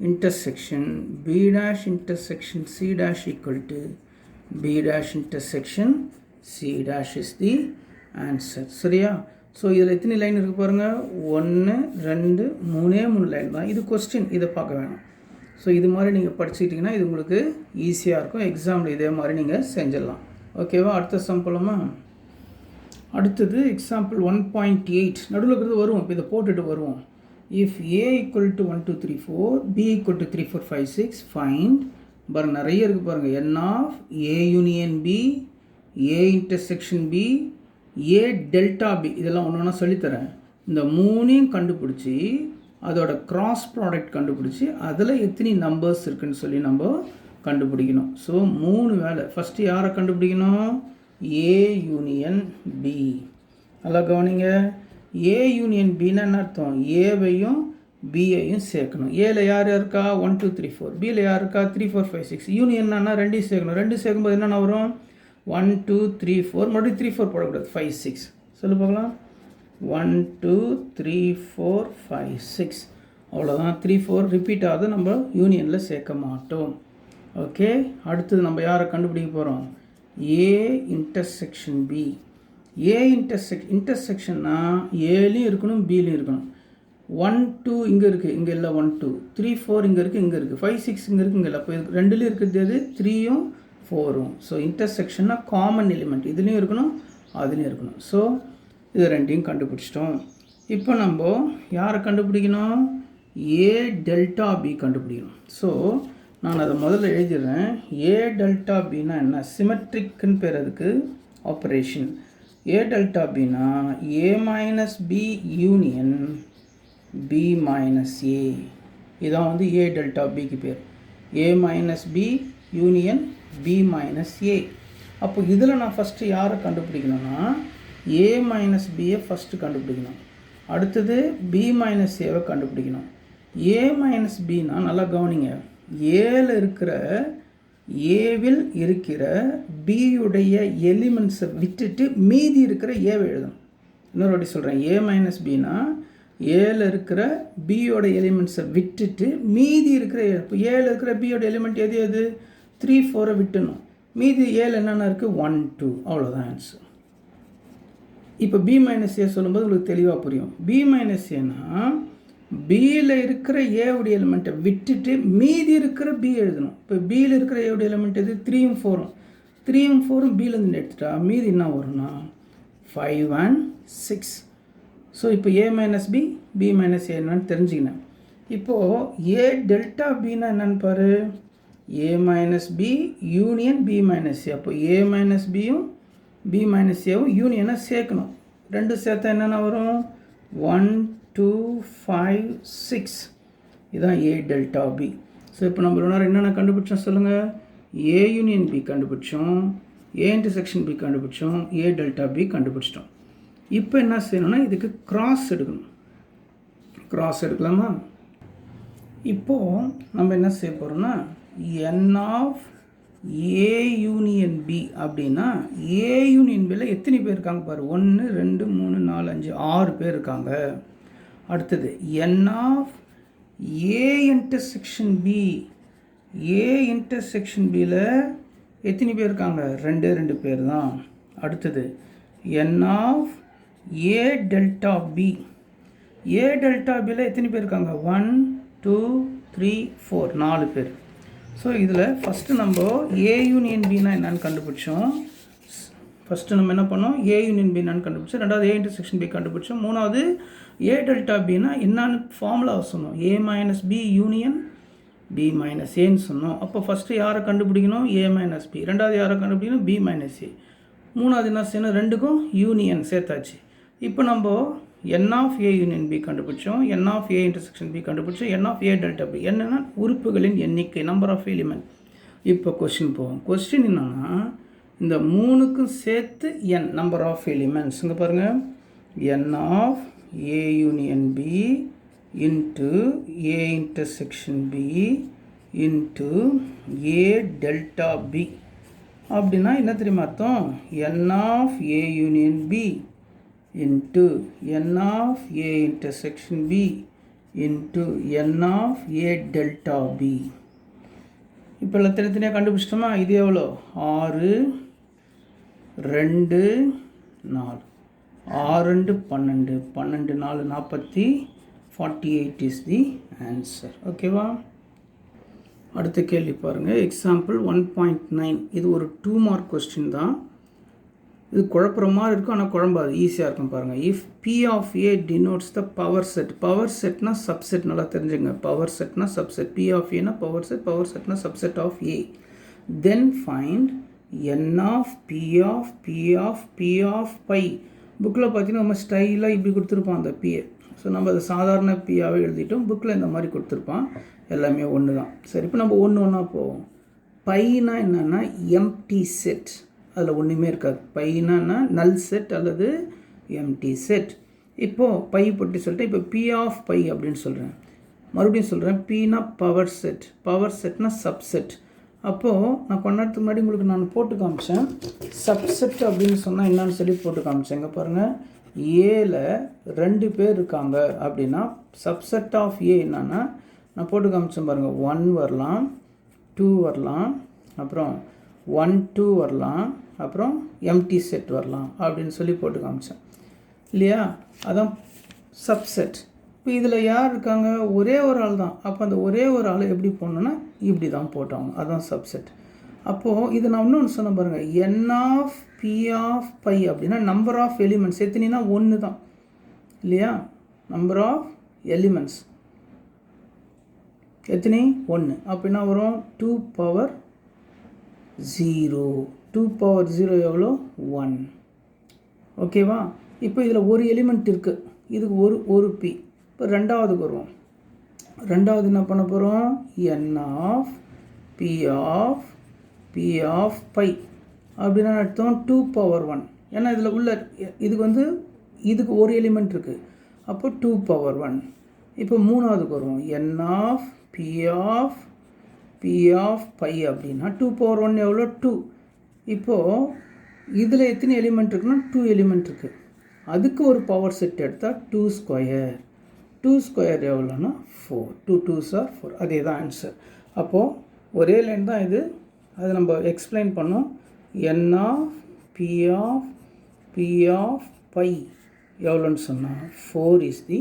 intersection B dash intersection C dash equal to B dash intersection C dash is the answer. சரியா? ஸோ இதில் எத்தனை லைன் இருக்குது பாருங்கள், 1 2 3 லைன் தான். இது கொஸ்டின், இதை பார்க்க வேணும். ஸோ இது மாதிரி நீங்கள் படிச்சுக்கிட்டிங்கன்னா இது உங்களுக்கு ஈஸியாக இருக்கும். எக்ஸாமில் இதே மாதிரி நீங்கள் செஞ்சிடலாம். ஓகேவா? அடுத்த சம் போலாமா? அடுத்தது எக்ஸாம்பிள் 1.8. நடுவில் இருக்கிறது வருவோம். இப்போ இதை போட்டுட்டு வருவோம். If A equal to 1 2 3 4 B equal to 3 4 5 6 find. பாருங்கள், நிறைய இருக்குது பாருங்கள். N of A union B, A intersection B, A delta B. இதெல்லாம் ஒன்று ஒன்றா சொல்லித்தரேன். இந்த 3ஐயும் கண்டுபிடிச்சி அதோட கிராஸ் ப்ராடக்ட் கண்டுபிடிச்சி அதில் எத்தனை நம்பர்ஸ் இருக்குதுன்னு சொல்லி நம்ம கண்டுபிடிக்கணும். ஸோ 3 வேலை. ஃபஸ்ட்டு யாரை கண்டுபிடிக்கணும், ஏ யூனியன் பி. நல்லா கவனிங்க. ஏ யூனியன் பின்னா என்ன அர்த்தம், ஏவையும் பியையும் சேர்க்கணும். ஏல யார் இருக்கா, 1 2 3 4. பியில் யார் இருக்கா, 3 4 5 6. யூனியன்னா 2 சேர்க்கணும். 2 சேர்க்கும்போது என்னென்ன வரும், 1 2 3 4. மறுபடியும் 3 4 போடக்கூடாது, 5 6. சொல்லு பார்க்கலாம். 1 2 3 4 5 6. அவ்வளோதான். 3 4 ரிப்பீட் ஆகுது, நம்ம யூனியனில் சேர்க்க மாட்டோம். ஓகே, அடுத்தது நம்ம யாரை கண்டுபிடிக்க போகிறோம், ஏ இன்டர்செக்ஷன் பி. ஏ இன்டர்செக்ஷன்னா ஏலையும் இருக்கணும் பிலையும் இருக்கணும். 1 2 இங்கே இருக்குது, இங்கே இல்லை. 1 2 3 4 இங்கே இருக்குது, இங்கே இருக்குது. 5 6 இங்கே இருக்குது, இங்கே இல்லை. அப்போ இது 2லேயும் இருக்கிறது எது, 3யும் 4ம். ஸோ இன்டர்செக்ஷன்னா காமன் எலிமெண்ட் இதுலேயும் இருக்கணும், அதுலேயும் இருக்கணும். ஸோ இது ரெண்டையும் கண்டுபிடிச்சிட்டோம். இப்போ நம்ம யாரை கண்டுபிடிக்கணும்? ஏ டெல்டா பி கண்டுபிடிக்கணும். ஸோ நான் அதை முதல்ல எழுதிடுறேன். ஏ டெல்டா பின்னா என்ன? சிமெட்ரிக்குன்னு பேர் அதுக்கு ஆப்ரேஷன். ஏ டெல்டா பின்னா A minus B union B minus A. இதான் வந்து ஏ டெல்டா பிக்கு பேர். A minus B union B minus A. அப்போ இதில் நான் ஃபஸ்ட்டு யாரை கண்டுபிடிக்கணும்னா ஏ மைனஸ் பியை ஃபஸ்ட்டு கண்டுபிடிக்கணும். அடுத்தது பி மைனஸ் ஏவை கண்டுபிடிக்கணும். ஏ மைனஸ் பின்னா நல்லா கவனிங்க, ஏவில் இருக்கிற ஏவில் இருக்கிற பியுடைய எலிமெண்ட்ஸை விட்டுட்டு மீதி இருக்கிற ஏவை எழுதணும். இன்னொரு வாட்டி சொல்கிறேன். ஏ மைனஸ் பின்னா ஏல இருக்கிற பியோட எலிமெண்ட்ஸை விட்டுட்டு மீதி இருக்கிற இப்போ ஏல இருக்கிற பியோட எலிமெண்ட் எது எது? 3 4 விட்டுணும். மீதி ஏல என்னென்ன இருக்குது? 1 2. அவ்வளோதான் ஆன்சர். இப்போ பி மைனஸ் ஏ சொல்லும்போது உங்களுக்கு தெளிவாக புரியும். பி மைனஸ் ஏன்னா பியில் இருக்கிற ஏவுடைய எலிமெண்ட்டை விட்டுட்டு மீதி இருக்கிற பி எழுதணும். இப்போ பியில் இருக்கிற ஏவுடைய எலிமெண்ட் எது? 3 4. 3 4 பியிலேருந்து எடுத்துட்டா மீதி என்ன வரும்னா 5 and 6. ஸோ இப்போ A minus B B minus A என்னன்னு தெரிஞ்சுக்கினேன். இப்போது ஏ டெல்டா பின்னா என்னென்னு பாரு. A minus B union B minus A. அப்போ ஏ மைனஸ் பியும் பி மைனஸ் ஏவும் யூனியனாக சேர்க்கணும். ரெண்டு சேர்த்தா என்னென்ன வரும்? 1 2 5 6. இதுதான் ஏ டெல்டா பி. ஸோ இப்போ நம்ம என்னென்ன கண்டுபிடிச்சோம் சொல்லுங்கள்? ஏ யூனியன் பி கண்டுபிடிச்சோம், ஏ இன்டர்செக்ஷன் பி கண்டுபிடிச்சோம், ஏ டெல்டா பி கண்டுபிடிச்சிட்டோம். இப்போ என்ன செய்யணும்னா இதுக்கு கிராஸ் எடுக்கணும். கிராஸ் எடுக்கலாமா? இப்போது நம்ம என்ன செய்ய போகிறோம்னா என் ஆஃப் ஏ யூனியன் பி அப்படின்னா ஏ யூனியன் பியில் எத்தனை பேர் இருக்காங்க பாரு. 1 2 3 4 5 6 பேர் இருக்காங்க. அடுத்தது n of A intersection B. A intersection பியில் எத்தனை பேர் இருக்காங்க? 2 பேர் தான். அடுத்தது n of A delta B. A delta பியில் எத்தனை பேர் இருக்காங்க? 1 2 3 4 4 பேர். ஸோ இதில் ஃபஸ்ட்டு நம்ம ஏ யூனியன் பின்னா என்னென்னு கண்டுபிடிச்சோம். ஃபஸ்ட்டு நம்ம என்ன பண்ணோம்? ஏ யூனியன் பி என்னன்னு கண்டுபிடிச்சோம். ரெண்டாவது ஏ இன்டர்செக்ஷன் பி கண்டுபிடிச்சோம். மூணாவது ஏ டெல்டா பின்னா என்னன்னு ஃபார்முலாவை சொன்னோம். A minus B union B minus ஏன்னு சொன்னோம். அப்போ ஃபஸ்ட்டு யாரை கண்டுபிடிக்கணும்? A minus B. ரெண்டாவது யாரை கண்டுபிடிக்கணும்? B minus A. மூணாவது என்ன செய்யணும்? ரெண்டுக்கும் யூனியன் சேர்த்தாச்சு. இப்போ நம்ம n of A union B கண்டுபிடிச்சோம், n of A intersection B கண்டுபிடிச்சோம், n of A delta B. என்னென்னா உறுப்புகளின் எண்ணிக்கை, நம்பர் ஆஃப் எலிமெண்ட். இப்போ கொஸ்டின் போவோம். கொஸ்டின் என்னன்னா இந்த மூணுக்கும் சேர்த்து என் நம்பர் ஆஃப் எலிமெண்ட்ஸ். இங்கே பாருங்கள், n of A union B into A intersection B into A delta B. அப்படின்னா என்ன தெரியுமா அர்த்தம்? N of A union B into n of A intersection B into n of A delta B. இப்போ எல்லாம் தனித்தனியாக கண்டுபிடிச்சிட்டோமா? இது எவ்வளோ? 6 2 4. 6 2 12, 12 4 40, 48 இஸ் தி ஆன்சர். ஓகேவா? அடுத்த கேள்வி பாருங்கள். எக்ஸாம்பிள் 1.9. இது ஒரு 2 மார்க் கொஸ்டின் தான். இது குழப்புற மாதிரி இருக்கும், ஆனால் குழம்பாது, ஈஸியாக இருக்கும் பாருங்கள். If P of A denotes the power set. Power செட்னா சப்செட், நல்லா தெரிஞ்சுங்க. பவர் செட்னா சப்செட். பி ஆஃப் ஏனா பவர் செட், பவர் செட்னா subset of A. Then find n of P of P of P of phi. புக்கில் பார்த்தீங்கன்னா நம்ம ஸ்டைலாக இப்படி கொடுத்துருப்பான் அந்த பிஏ. ஸோ நம்ம அதை சாதாரண பியாவே எழுதிட்டோம். புக்கில் இந்த மாதிரி கொடுத்துருப்பான். எல்லாமே ஒன்று தான். சரி, இப்போ நம்ம ஒன்றா போவோம். பைனா என்னென்னா எம்டி செட், அதில் ஒன்றுமே இருக்காது. பைனா நல் செட் அல்லது எம்டி செட். இப்போது பை போட்டு சொல்லிட்டு இப்போ பி ஆஃப் பை அப்படின்னு சொல்கிறேன். மறுபடியும் சொல்கிறேன், பினா பவர் செட், பவர் செட்னா சப்செட். அப்போது நான் கொஞ்ச நேரத்துக்கு முன்னாடி உங்களுக்கு நான் போட்டு காமிச்சேன். சப்செட் அப்படின்னு சொன்னால் என்னன்னு சொல்லி போட்டு காமிச்சேன். இங்கே பாருங்கள், ஏல 2 பேர் இருக்காங்க அப்படின்னா சப்செட் ஆஃப் ஏ என்னன்னா நான் போட்டு காமிச்சேன் பாருங்கள். 1 வரலாம், 2 வரலாம், அப்புறம் 1 2 வரலாம், அப்புறம் எம்டி செட் வரலாம் அப்படின்னு சொல்லி போட்டு காமிச்சேன் இல்லையா? அதான் சப்செட். இப்போ இதில் யார் இருக்காங்க? ஒரே ஒரு ஆள் தான். அப்போ அந்த ஒரே ஒரு ஆள் எப்படி போடணுன்னா இப்படி தான் போட்டாங்க. அதுதான் சப்செட். அப்போது இது நான் இன்னொன்று சொன்ன பாருங்கள், n of p of phi அப்படின்னா நம்பர் ஆஃப் எலிமெண்ட்ஸ் எத்தனைனா 1 தான் இல்லையா? நம்பர் ஆஃப் எலிமெண்ட்ஸ் எத்தனை? 1. அப்போ என்ன வரும்? 2 பவர் 0. 2 பவர் 0 எவ்வளோ? 1. ஓகேவா? இப்போ இதில் ஒரு எலிமெண்ட் இருக்குது, இதுக்கு ஒரு பி. இப்போ ரெண்டாவதுக்கு வருவோம். ரெண்டாவது என்ன பண்ண போகிறோம்? n of p of phi அப்படின்னா அர்த்தம் 2 பவர் 1. ஏன்னா இதில் உள்ள இதுக்கு இதுக்கு ஒரு எலிமெண்ட் இருக்குது, அப்போ 2 பவர் 1. இப்போ மூணாவதுக்கு வருவோம். n of p of phi அப்படின்னா 2 பவர் 1 எவ்வளோ? 2. இப்போது இதில் எத்தனை எலிமெண்ட் இருக்குன்னா 2 எலிமெண்ட் இருக்குது. அதுக்கு ஒரு பவர் செட் எடுத்தால் 2 ஸ்கொயர். 2 ஸ்கொயர் எவ்வளோன்னா 4. 2 2s are 4. அதே தான் ஆன்சர். அப்போது ஒரே லைன் தான் இது, அது நம்ம எக்ஸ்பிளைன் பண்ணோம். n of p of phi எவ்வளோன்னு சொன்னால் 4 இஸ் தி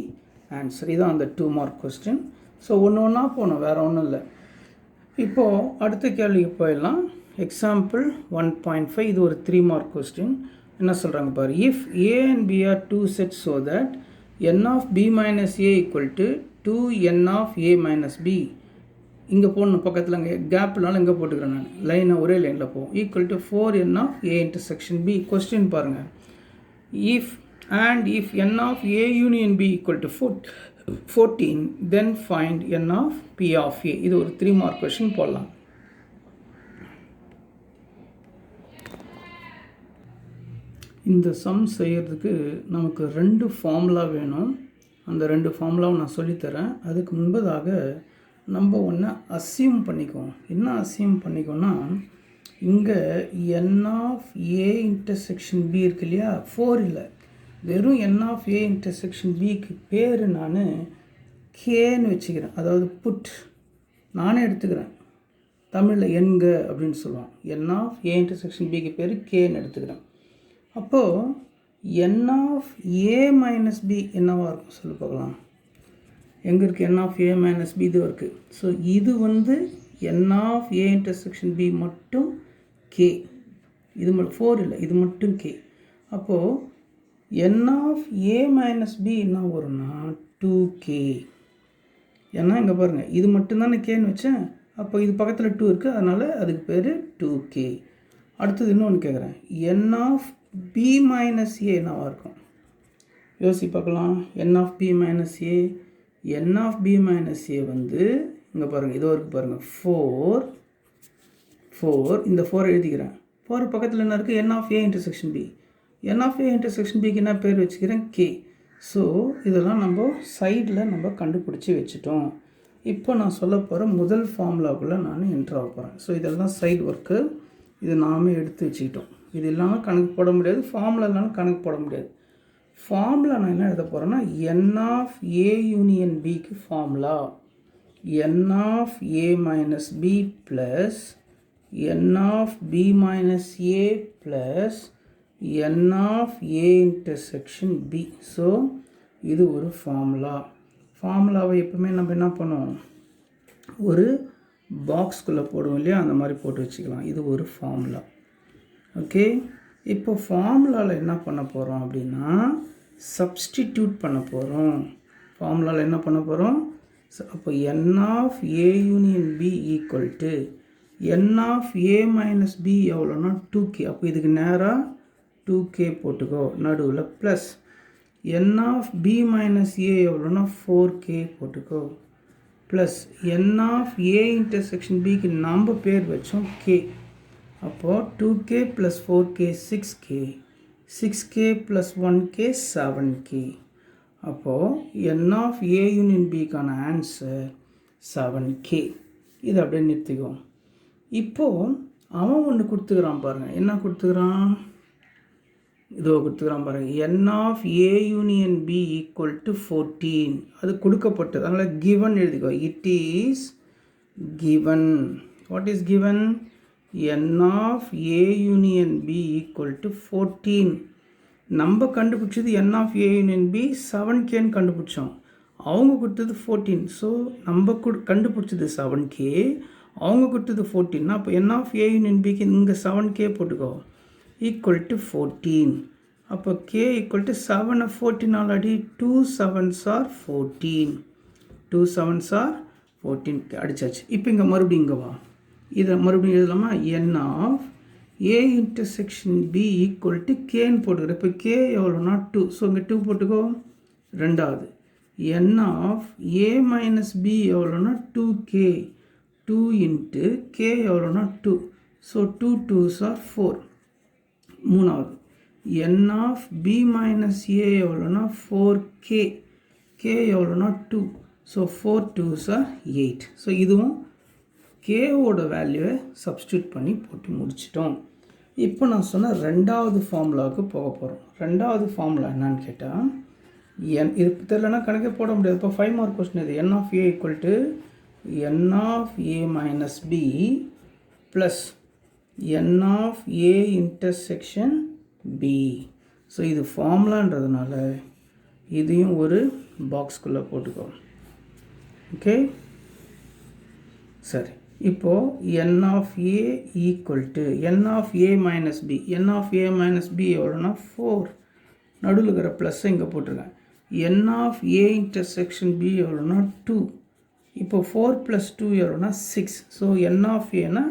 ஆன்சர். இதுதான் அந்த 2 மார்க் கொஸ்டின். ஸோ ஒன்றா போகணும், வேறு ஒன்றும் இல்லை. இப்போது அடுத்த கேள்விக்கு போயிடலாம். எக்ஸாம்பிள் 1.5. இது ஒரு 3 மார்க் கொஸ்டின். என்ன சொல்கிறாங்க பாரு. If a and b are 2 sets so that n of b minus a equal to 2n of a minus b. இங்கே போடணும் பக்கத்தில், இங்கே கேப்னால இங்கே போட்டுக்கிறேன் நான். லைனை ஒரே லைனில் போகும். Equal to 4n of a intersection b. Question பாருங்கள். If n of a union b equal to 14, then find n of p of a. இது ஒரு 3 மார்க் கொஸ்டின் போடலாம். இந்த சம் செய்கிறதுக்கு நமக்கு 2 ஃபார்முலா வேணும். அந்த 2 ஃபார்முலாவை நான் சொல்லித்தரேன். அதுக்கு முன்பதாக நம்ம ஒன்று அசியூம் பண்ணிக்குவோம். என்ன அசியூம் பண்ணிக்கோன்னா, இங்கே n of a intersection b இருக்கு இல்லையா? 4 இல்லை, வெறும் n ஆஃப் a இன்டர்செக்ஷன் பிக்கு பேர் நான் கேன்னு வச்சுக்கிறேன். அதாவது புட் நானே எடுத்துக்கிறேன். தமிழில் எண்க அப்படின்னு சொல்லுவோம். n ஆஃப் a இன்டர்செக்ஷன் பிக்கு பேர் கேன்னு எடுத்துக்கிறேன். அப்போது n of a minus b என்னவாக இருக்கும் சொல்லி பார்க்கலாம். எங்கே இருக்குது? n of a minus b இது இருக்குது. ஸோ இது n of a intersection b மட்டும் k. இது மட்டும் 4 இல்லை, இது மட்டும் k. அப்போது n of a minus b என்ன வரும்னா 2k. ஏன்னா இங்கே பாருங்கள், இது மட்டும்தானே கேன்னு வச்சேன். அப்போ இது பக்கத்தில் 2 இருக்குது, அதனால் அதுக்கு பேர் 2k. அடுத்தது இன்னொன்று கேட்குறேன். n of b minus a என்னவாக இருக்கும்? யோசி பார்க்கலாம். n of b minus a. n of b minus a இங்கே பாருங்கள், இதோ இருக்குது பாருங்கள், 4. இந்த 4 எழுதிக்கிறேன். 4 பக்கத்தில் என்ன இருக்குது? n of a intersection b. n of a intersection பிக்கு என்ன பேர் வச்சுக்கிறேன்? k. ஸோ இதெல்லாம் நம்ம சைடில் நம்ம கண்டுபிடிச்சி வச்சுட்டோம். இப்போ நான் சொல்ல போகிற முதல் ஃபார்முலாக்குள்ளே நான் என்ட்ரு ஆக போகிறேன். ஸோ இதெல்லாம் சைடு ஒர்க்கு. இது நாமே எடுத்து வச்சுக்கிட்டோம். இது இல்லாமல் கணக்கு போட முடியாது, ஃபார்முலா இல்லாமல் கணக்கு போட முடியாது. ஃபார்முலா நான் என்ன எழுத போகிறேன்னா, n ஆஃப் a யூனியன் பிக்கு formula n of a minus b plus n of b minus a plus n of a intersection b. So இது ஒரு ஃபார்முலாவை எப்பவுமே நம்ம என்ன பண்ணுவோம், ஒரு பாக்ஸ்குள்ளே போடுவோம் இல்லையா? அந்த மாதிரி போட்டு வச்சுக்கலாம். இது ஒரு ஃபார்முலா. ஓகே, இப்போ ஃபார்முலாவில் என்ன பண்ண போகிறோம் அப்படின்னா, சப்ஸ்டிடியூட் பண்ண போகிறோம். ஃபார்முலாவில் என்ன பண்ண போகிறோம்? அப்போ n of a union b equal to n of a minus b எவ்வளோன்னா 2k. அப்போ இதுக்கு நேராக 2k போட்டுக்கோ, நடுவில் plus n of b minus a எவ்வளோன்னா 4k போட்டுக்கோ, plus n of a intersection பிக்கு நம்ம பேர் வச்சோம் k. அப்போது 2k plus 4k 6k, 6k plus 1k 7k. அப்போது n ஆஃப் a யூனியன் பிக்கான ஆன்சர் 7k. இது அப்படியே நிறுத்திக்குவோம். இப்போது அவன் ஒன்று கொடுத்துக்கிறான் பாருங்கள். என்ன கொடுத்துக்கிறான்? இதோ கொடுத்துக்கிறான் பாருங்கள். n of a union b equal to 14. அது கொடுக்கப்பட்டது, அதனால் கிவன் எழுதிக்கோ. It is given. What is given? n of a union b equal to 14. நம்ம கண்டுபிடிச்சது n of a union b 7kன்னு கண்டுபிடிச்சோம். அவங்க கொடுத்தது 14. ஸோ நம்ம கண்டுபிடிச்சது 7k, அவங்க கொடுத்தது 14. அப்போ n of a யூனியன் பிக்கு இங்கே 7k போட்டுக்கோ ஈக்குவல் டு 14. அப்போ k equal to 7 14 already 2 7s are 14. 2 7s are 14 அடிச்சாச்சு. இப்போ இங்கே மறுபடியும் இங்கே வா, இதை மறுபடியும் எழுதலாமா? n of a intersection b equal to கேன்னு போட்டுக்கிறேன். இப்போ k எவ்வளோனா 2, ஸோ இங்கே 2 போட்டுக்கோ. ரெண்டாவது n of a minus b எவ்வளோனா 2k, 2 into k எவ்வளோனா 2, ஸோ 2 2s are 4. மூணாவது n of b minus a எவ்வளோனா 4k, k எவ்வளோனா 2, ஸோ 4 2s are 8. ஸோ இதுவும் கேவோட வேல்யூவை சப்ஸ்டியூட் பண்ணி போட்டு முடிச்சிட்டோம். இப்போ நான் சொன்ன ரெண்டாவது ஃபார்முலாவுக்கு போக போகிறோம். ரெண்டாவது ஃபார்முலா என்னன்னு கேட்டால், என் இது தெரியலனா கணக்கே போட முடியாது. இப்போ 5 மார்க் கொஸ்டின் இது. n of a equal to n of a minus b plus n of a intersection b. So இது ஃபார்முலான்றதுனால இதையும் ஒரு பாக்ஸ்குள்ளே போட்டுக்கோ. ஓகே, சரி. இப்போது n of a equal to n of a minus b. n of a minus b எவ்வளோனா 4. நடுவில் இருக்கிற ப்ளஸ்ஸை இங்கே போட்டிருக்கேன். n of a intersection b எவ்வளோனா 2. இப்போ 4 + 2 எவ்வளோனா 6. So n of a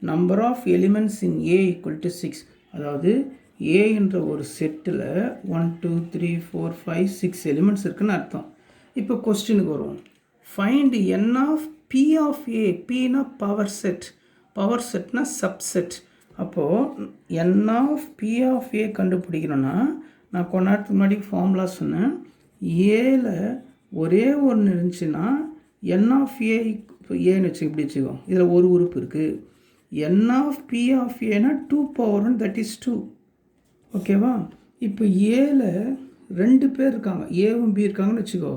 number of elements in a equal to 6. அதாவது a என்ற ஒரு செட்டில் 1 2 3 4 5 6 எலிமெண்ட்ஸ் இருக்குன்னு அர்த்தம். இப்போ கொஸ்டினுக்கு வருவோம். Find n of p of a. pனா பவர் செட், பவர் செட்னா சப்செட். அப்போது n of p of a கண்டுபிடிக்கணும்னா நான் கொஞ்ச நேரத்துக்கு முன்னாடி ஃபார்முலா சொன்னேன். ஏல ஒரே ஒன்று இருந்துச்சுன்னா n of a, இப்போ ஏன்னு வச்சு இப்படி வச்சுக்கோ, இதில் ஒரு உறுப்பு இருக்குது. n of p of a 2 power 1, that is 2. ஓகேவா? இப்போ ஏல 2 பேர் இருக்காங்க, ஏவும் பி இருக்காங்கன்னு வச்சுக்கோ.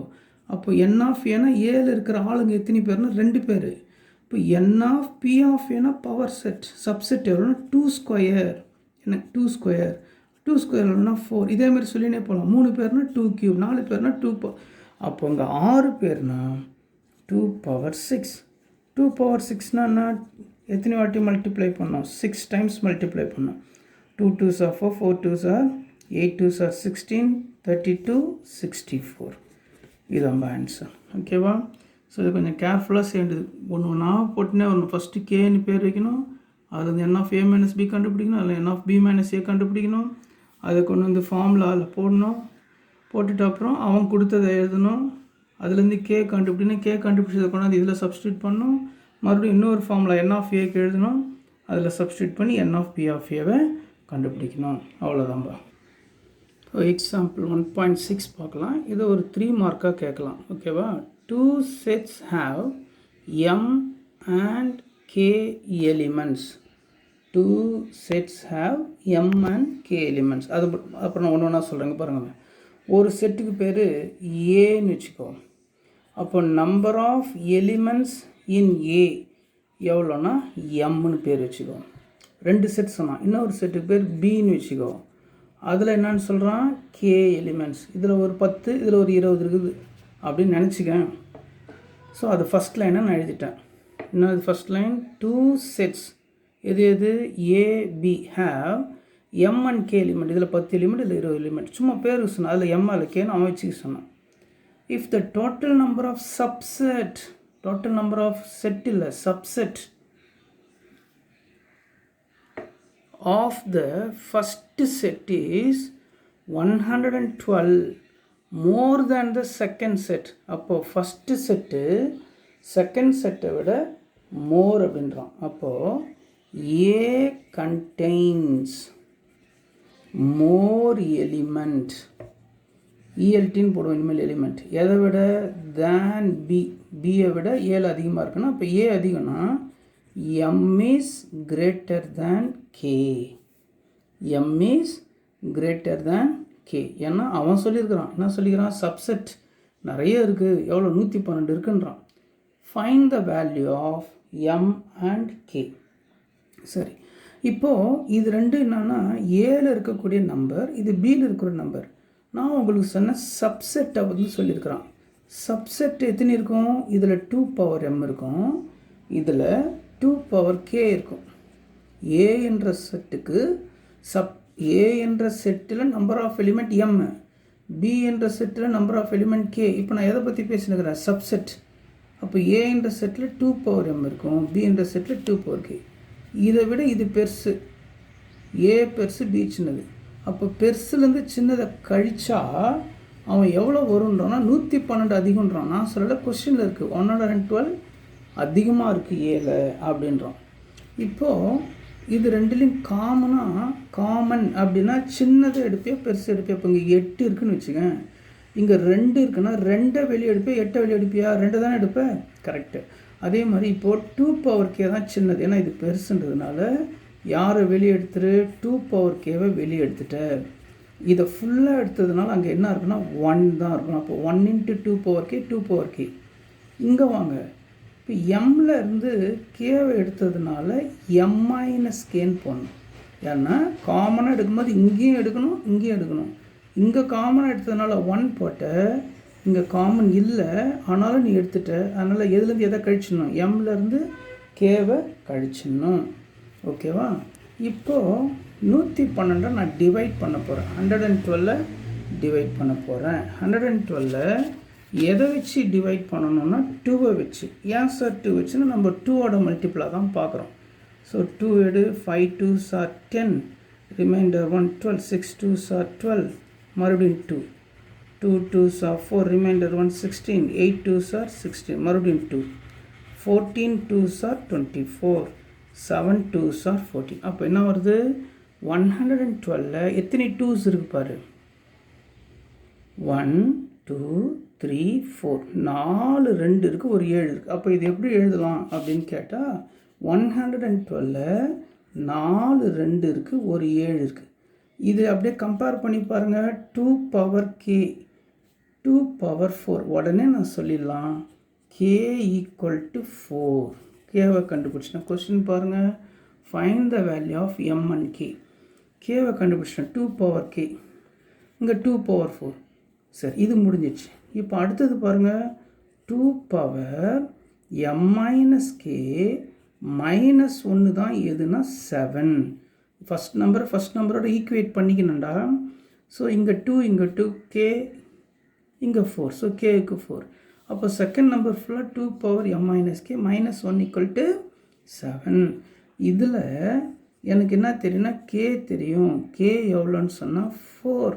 அப்போ n of a ஏல இருக்கிற ஆளுங்க எத்தனை பேர்னா 2 பேர். இப்போ n of p of a power set, subset எவ்வளோனா 2 ஸ்கொயர். என்ன 2 ஸ்கொயர், 2 ஸ்கொயர் எவ்வளோனா 4. இதேமாதிரி சொல்லினே போகலாம். 3 பேர்னா 2 கியூப், 4 பேர்னா 2. அப்போ இங்கே 6 பேர்னா 2 power 6. 2 power 6னா எத்தனை வாட்டி மல்டிப்ளை பண்ணோம்? 6 டைம்ஸ் மல்டிப்ளை பண்ணோம். 2 2s are 4, 4 2s are 8 2s are 16, 32 64. இது நம்ம ஆன்சர். ஓகேவா? ஸோ இது கொஞ்சம் கேர்ஃபுல்லாக செய்யறது. ஒன்று ஒன்றா போட்டுனே வரணும். ஃபஸ்ட்டு கேன்னு பேர் வைக்கணும், அதில் n of a minus b கண்டுபிடிக்கணும், அதில் n of b minus a கண்டுபிடிக்கணும், அதை கொண்டு வந்து ஃபார்முலாவில் போடணும். போட்டுட்டு அப்புறம் அவன் கொடுத்ததை எழுதணும், அதுலேருந்து கே கண்டுபிடிக்கணும், கே கண்டுபிடிச்சதை கொண்டு வந்து இதில் சப்ஸ்டியூட் பண்ணணும். மறுபடியும் இன்னொரு ஃபார்முலா n of a எழுதணும், அதில் சப்ஸ்டியூட் பண்ணி n of p of a கண்டுபிடிக்கணும். அவ்வளோதான்பா. எக்ஸாம்பிள் 1.6 பார்க்கலாம். இதை ஒரு 3 மார்க்காக கேட்கலாம். ஓகேவா? 2 sets have m and k elements. 2 sets have m and k elements. அது அப்புறம் நான் ஒன்று ஒன்றா சொல்கிறேங்க பாருங்கள். ஒரு செட்டுக்கு பேர் ஏன்னு வச்சுக்கோ. அப்போ நம்பர் ஆஃப் எலிமெண்ட்ஸ் இன் ஏ எவ்வளோனா எம்னு பேர் வச்சுக்கோ. 2 செட் சொன்னான். இன்னொரு செட்டுக்கு பேர் பின்னு வச்சுக்கோ. அதில் என்னன்னு சொல்கிறான்? K elements. இதில் ஒரு 10, இதில் ஒரு 20 இருக்குது அப்படின்னு நினச்சிக்கேன். ஸோ அது ஃபஸ்ட் லைனை நான் எழுதிட்டேன். இன்னொரு ஃபஸ்ட் லைன் 2 செட்ஸ் எது எது A B have m and k element. இதில் 10 எலிமெண்ட், இதில் 20 எலிமெண்ட். சும்மா பேருக்கு சொன்னான், அதில் எம் அதில் கேன்னு அவன் வச்சுக்க சொன்னான். If the total number of subset, total number of set இல்லை subset of the first set is 112 more than the second set. அப்போ first set second set விட more அப்படின்றான். அப்போ A contains more element, ELTன்னு போடுவோம் இனிமேல் எலிமெண்ட். எதை விட? than B, Bயை விட ஏல அதிகமாக இருக்குன்னா அப்போ A அதிகம்னா m is greater than k. m is greater than k. ஏன்னா அவன் சொல்லியிருக்கிறான், என்ன சொல்லிக்கிறான்? சப்செட் நிறைய இருக்குது, எவ்வளோ 112 இருக்குன்றான். Find the value of m and k. சரி, இப்போது இது ரெண்டு என்னன்னா ஏல இருக்கக்கூடிய நம்பர், இது பியில் இருக்கிற நம்பர். நான் உங்களுக்கு சொன்ன சப்செட்டை வந்து சொல்லியிருக்கிறான். சப்செட் எத்தனை இருக்கும்? இதில் 2 power m இருக்கும், இதில் 2 பவர் k இருக்கும். A என்ற செட்டுக்கு A என்ற செட்டில் number of element m, B என்ற செட்டில் நம்பர் ஆஃப் எலிமெண்ட் k. இப்போ நான் எதை பற்றி பேசினுக்கிறேன்? சப்செட். அப்போ A என்ற செட்டில் 2 பவர் m இருக்கும், B என்ற செட்டில் 2 பவர் k. இதை விட இது பெருசு, A பெருசு, B சின்னது. அப்போ பெருசுலேருந்து சின்னதை கழிச்சா அவன் எவ்வளோ வருன்றான்னா 112 அதிகம்ன்றான். நான் சொல்லலை, கொஸ்டினில் இருக்குது 112 அதிகமாக இருக்குது ஏல அப்படின்றான். இப்போது இது ரெண்டுலேயும் காமன் அப்படின்னா சின்னதை எடுப்பே பெருசு எடுப்பே. இப்போ இங்கே 8 இருக்குதுன்னு வச்சுக்கேன், இங்கே 2 இருக்குன்னா 2 வெளியே எடுப்பேன், 8 வெளியே எடுப்பியா? 2 தானே எடுப்பேன். கரெக்டு. அதே மாதிரி இப்போது 2 பவர் k தான் சின்னது, ஏன்னா இது பெருசுன்றதுனால யாரை வெளியே எடுத்துரு? 2 பவர் kவை வெளியே எடுத்துட்டேன். இதை ஃபுல்லாக எடுத்ததுனால அங்கே என்ன இருக்குன்னா 1 தான் இருக்கணும். அப்போ 1 × 2 பவர் k 2 பவர் k. இங்கே வாங்க, இப்போ எம்மில் இருந்து கேவை எடுத்ததுனால m - kன்னு போடணும். ஏன்னா காமனாக எடுக்கும்போது இங்கேயும் எடுக்கணும், இங்கேயும் எடுக்கணும். இங்கே காமனாக எடுத்ததுனால 1 போட்ட, இங்கே காமன் இல்லை ஆனாலும் நீ எடுத்துட்ட, அதனால் எதுலேருந்து எதை கழிச்சிடணும்? எம்லேருந்து கேவை கழிச்சிடணும். ஓகேவா? இப்போது 112 நான் டிவைட் பண்ண போகிறேன். 112 டிவைட் பண்ண போகிறேன். 112 எதை வச்சு டிவைட் பண்ணணும்னா 2வை வச்சு. ஏன் சார் 2 வச்சுன்னா நம்ம 2ஓட மல்டிப்ளாக தான் பார்க்குறோம். ஸோ 2 எடு, 5 2s are 10, reminder 1 12, 6 2s are 12, மறுபடியும் 2 2 2s are 4, reminder 1 16, 8 2s are 16, மறுபடியும் 2 14 2s are 24, 7 2s are 14. அப்போ என்ன வருது? 112 எத்தனை 2s இருக்கு பாரு? 1 2 3 4, 4 2 இருக்குது, ஒரு 7 இருக்குது. அப்போ இது எப்படி எழுதலாம் அப்படின்னு கேட்டால் 112 4 2 இருக்குது, ஒரு 7 இருக்குது. இது அப்படியே கம்பேர் பண்ணி பாருங்கள். 2 பவர் k 2 பவர் 4. உடனே நான் சொல்லிடலாம் k = 4. கேவை கண்டுபிடிச்சிட்டேன். கொஸ்டின் பாருங்கள், find the value of m and k. கேவை கண்டுபிடிச்சிட்டேன், 2 பவர் k, இங்கே 2 பவர் 4. சரி, இது முடிஞ்சிச்சு. இப்போ அடுத்தது பாருங்கள், 2 பவர் m - k -1 தான் எதுனா 7. ஃபஸ்ட் நம்பரோட ஈக்குவேட் பண்ணிக்கணும்டா. ஸோ இங்கே 2, இங்கே 2, k இங்கே 4, ஸோ கேக்கு 4. அப்போ செகண்ட் நம்பர் ஃபுல்லாக 2 பவர் m - k -1 = 7. இதில் எனக்கு என்ன தெரியும்னா k தெரியும். k எவ்வளோன்னு சொன்னால் 4.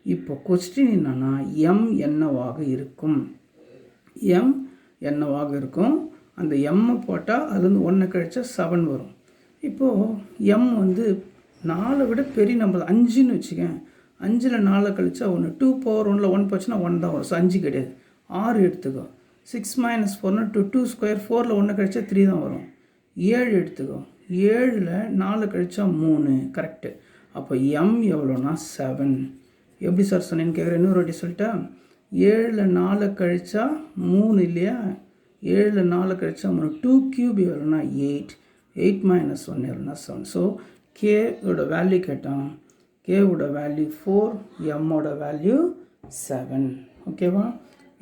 இப்போ கொஸ்டின் என்னன்னா m என்னவாக இருக்கும்? m என்னவாக இருக்கும்? அந்த m போட்டால் அதுலேருந்து 1 கழிச்சா 7 வரும். இப்போது m வந்து 4 விட பெரிய நம்பர் 5ன்னு வச்சுக்கேன். 5ல் 4 கழிச்சா 1. 2 பவர் 1ல் 1 போச்சுன்னா 1 தான் வரும். ஸோ 5 கிடையாது, 6 எடுத்துக்கோ. 6 - 4னா 2 ஸ்கொயர், 4ல் 1 கழிச்சா 3 தான் வரும். 7 எடுத்துக்கோ. 7ல் 4 கழிச்சா 3. கரெக்டு. அப்போ m எவ்வளோனா 7. எப்படி சார் சொன்னேன்னு கேட்குறேன். இன்னொரு வாட்டி சொல்லிட்டா? 7ல் 4 கழிச்சா 3 இல்லையா? 7ல் 4 கழிச்சா 3. 2 கியூப் எவ்வளோனா 8. 8 - 1 எவ்வளோனா 7. ஸோ கேவோட வேல்யூ கேட்டான். கேவோட வேல்யூ 4, எம்மோட வேல்யூ 7. ஓகேவா?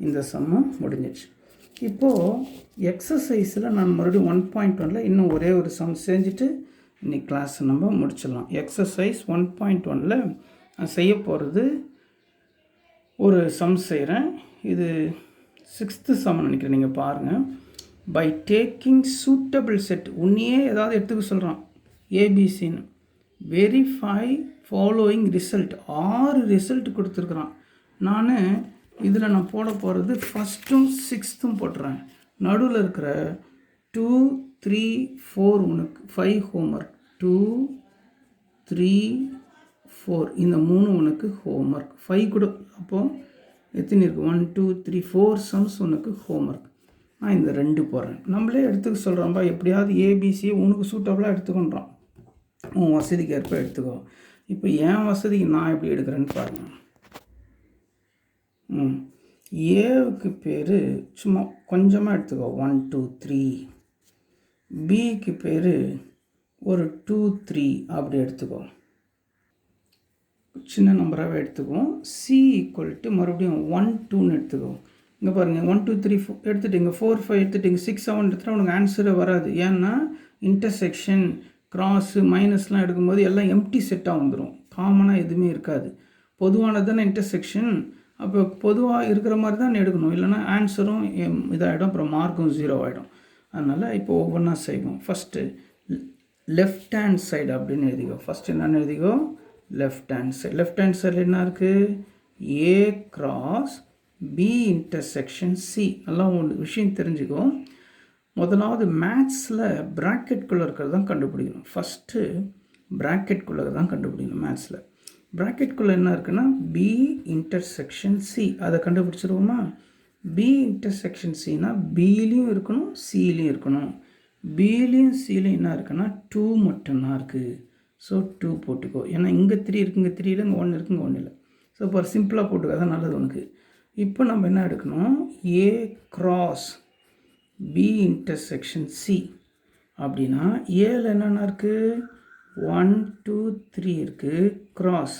இந்த சம்மு முடிஞ்சிச்சு. இப்போது எக்ஸசைஸில் நான் மறுபடியும் 1.1ல் இன்னும் ஒரே ஒரு சம் செஞ்சுட்டு இன்றைக்கி கிளாஸ் நம்ம முடிச்சிடலாம். எக்ஸசைஸ் 1.1ல் நான் செய்ய போகிறது ஒரு சம் செய்கிறேன். இது 6th சம் நினைக்கிறேன். நீங்கள் பாருங்கள். பை டேக்கிங் சூட்டபிள் செட், உன்னையே ஏதாவது எடுத்துக்க சொல்கிறான் ஏபிசின்னு. Verify following result. 6 ரிசல்ட் கொடுத்துருக்குறான். நான் போட போகிறது ஃபஸ்ட்டும் 6th போட்டுறேன். நடுவில் இருக்கிற 2 3 4 உனக்கு 5 ஹோம்ஒர்க். 2 3 4 இந்த 3 உனக்கு ஹோம்ஒர்க். 5 கூட அப்போது எத்தனை இருக்குது? 1 2 3 4 சம்ஸ் உனக்கு ஹோம்ஒர்க். நான் இந்த 2 போடுறேன். நம்மளே எடுத்துக்க சொல்கிறோம்பா, எப்படியாவது ஏபிசி உனக்கு சூட்டபுளாக எடுத்துக்கொண்டான். உன் வசதிக்கு ஏற்ப எடுத்துக்கோ. இப்போ என் வசதிக்கு நான் எப்படி எடுக்கிறேன்னு பாருங்கள். ஏவுக்கு பேர் சும்மா கொஞ்சமாக எடுத்துக்கோ, 1 2 3. பிக்கு பேர் ஒரு 2 3 அப்படி எடுத்துக்கோ, சின்ன நம்பராகவே எடுத்துக்குவோம். சி = மறுபடியும் 1 2ன்னு எடுத்துக்கோ. இங்கே பாருங்கள் 1 2 3 4 எடுத்துட்டிங்க, 4 5 எடுத்துட்டிங்க, 6 7 எடுத்துகிட்டா உனக்கு ஆன்சரே வராது. ஏன்னா இன்டர்செக்ஷன் கிராஸு மைனஸ்லாம் எடுக்கும்போது எல்லாம் எம்டி செட்டாக வந்துடும், காமனாக எதுவுமே இருக்காது. பொதுவானது தானே இன்டர்செக்ஷன், அப்போ பொதுவாக இருக்கிற மாதிரி தான் எடுக்கணும், இல்லைனா ஆன்சரும் இதாகிடும், அப்புறம் மார்க்கும் 0 ஆகிடும். அதனால் இப்போ ஒவ்வொன்றா செய்வோம். ஃபஸ்ட்டு லெஃப்ட் ஹேண்ட் சைடு அப்படின்னு எழுதிக்கோ. ஃபஸ்ட்டு என்னென்னு எழுதிக்கோ, left hand side. Left hand சைடில் என்ன இருக்குது, A cross B intersection C. நல்லா ஒன்று விஷயம் தெரிஞ்சுக்கோ. முதலாவது மேத்ஸில் ப்ராக்கெட்குள்ளே இருக்கிறது தான் கண்டுபிடிக்கணும். ஃபஸ்ட்டு ப்ராக்கெட்குள்ளே தான் கண்டுபிடிக்கணும் மேத்ஸில். ப்ராக்கெட்குள்ளே என்ன இருக்குன்னா பி இன்டர்செக்ஷன் சி, அதை கண்டுபிடிச்சிருவோமா. பி இன்டர்செக்ஷன் சினா பிலையும் இருக்கணும் சிலையும் இருக்கணும். பிலையும் சிலையும் என்ன இருக்குன்னா 2 மட்டும்தான் இருக்குது. ஸோ 2 போட்டுக்கோ. ஏன்னா இங்கே 3 இருக்குது, இங்கே 3 இல்லை, இங்கே 1 இருக்குது, இங்கே 1 இல்லை. ஸோ இப்போ சிம்பிளாக போட்டுக்கோ, அதான் நல்லது உனக்கு. இப்போ நம்ம என்ன எடுக்கணும், A cross B intersection C அப்படின்னா ஏல என்னென்ன இருக்குது, 1 2 3 இருக்குது, கிராஸ்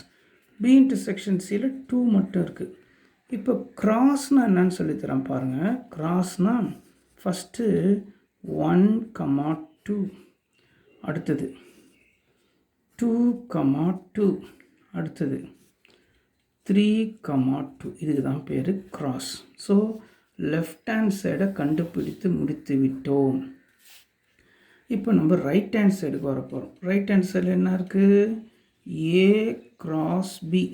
பி இன்டர்செக்ஷன் சியில் 2 மட்டும் இருக்குது. இப்போ கிராஸ்னால் என்னன்னு சொல்லித்தரேன் பாருங்கள். கிராஸ்னால் ஃபஸ்ட்டு 1, 2, அடுத்தது 2, 2, அடுத்தது 3, 2. இதுக்கு தான் பேர் கிராஸ். ஸோ லெஃப்ட் ஹேண்ட் சைடை கண்டுபிடித்து முடித்து விட்டோம். இப்போ நம்ம ரைட் ஹேண்ட் சைடுக்கு வர போகிறோம். ரைட் ஹேண்ட் சைடில் என்ன இருக்குது, ஏ கிராஸ் பி.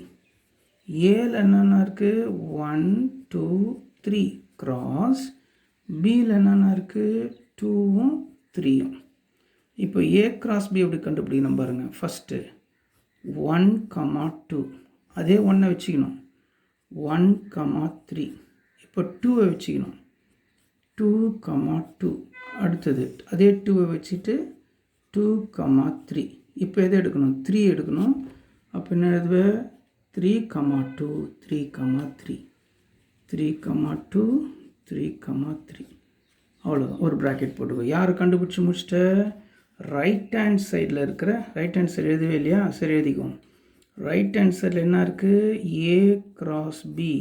ஏல என்னென்ன இருக்குது, 1 2 3 கிராஸ் பியில் என்னென்ன இருக்குது, 2ம் 3ம். இப்போ ஏ கிராஸ் பி எப்படி கண்டுபிடிக்கணும் பாருங்கள். ஃபஸ்ட்டு 1, 2, அதே 1 வச்சுக்கணும், 1, 3. இப்போ 2 வச்சுக்கணும், 2, 2. அடுத்தது அதே 2 வச்சுட்டு 2, 3. இப்போ எதை எடுக்கணும், 3 எடுக்கணும். அப்போ என்ன எழுதுவே, 3, 2, 3, 3, 3, 2, 3, 3. அவ்வளோதான். ஒரு ப்ராக்கெட் போட்டுக்கோ. யார் கண்டுபிடிச்சி முடிச்சிட்ட, ரைட் ஹேண்ட் சைடில் இருக்கிற, ரைட் ஹேண்ட் சைடு எழுதவே இல்லையா, சரி எழுதிக்கும். ரைட் ஹேண்ட் சைடில் என்ன இருக்குது, A cross B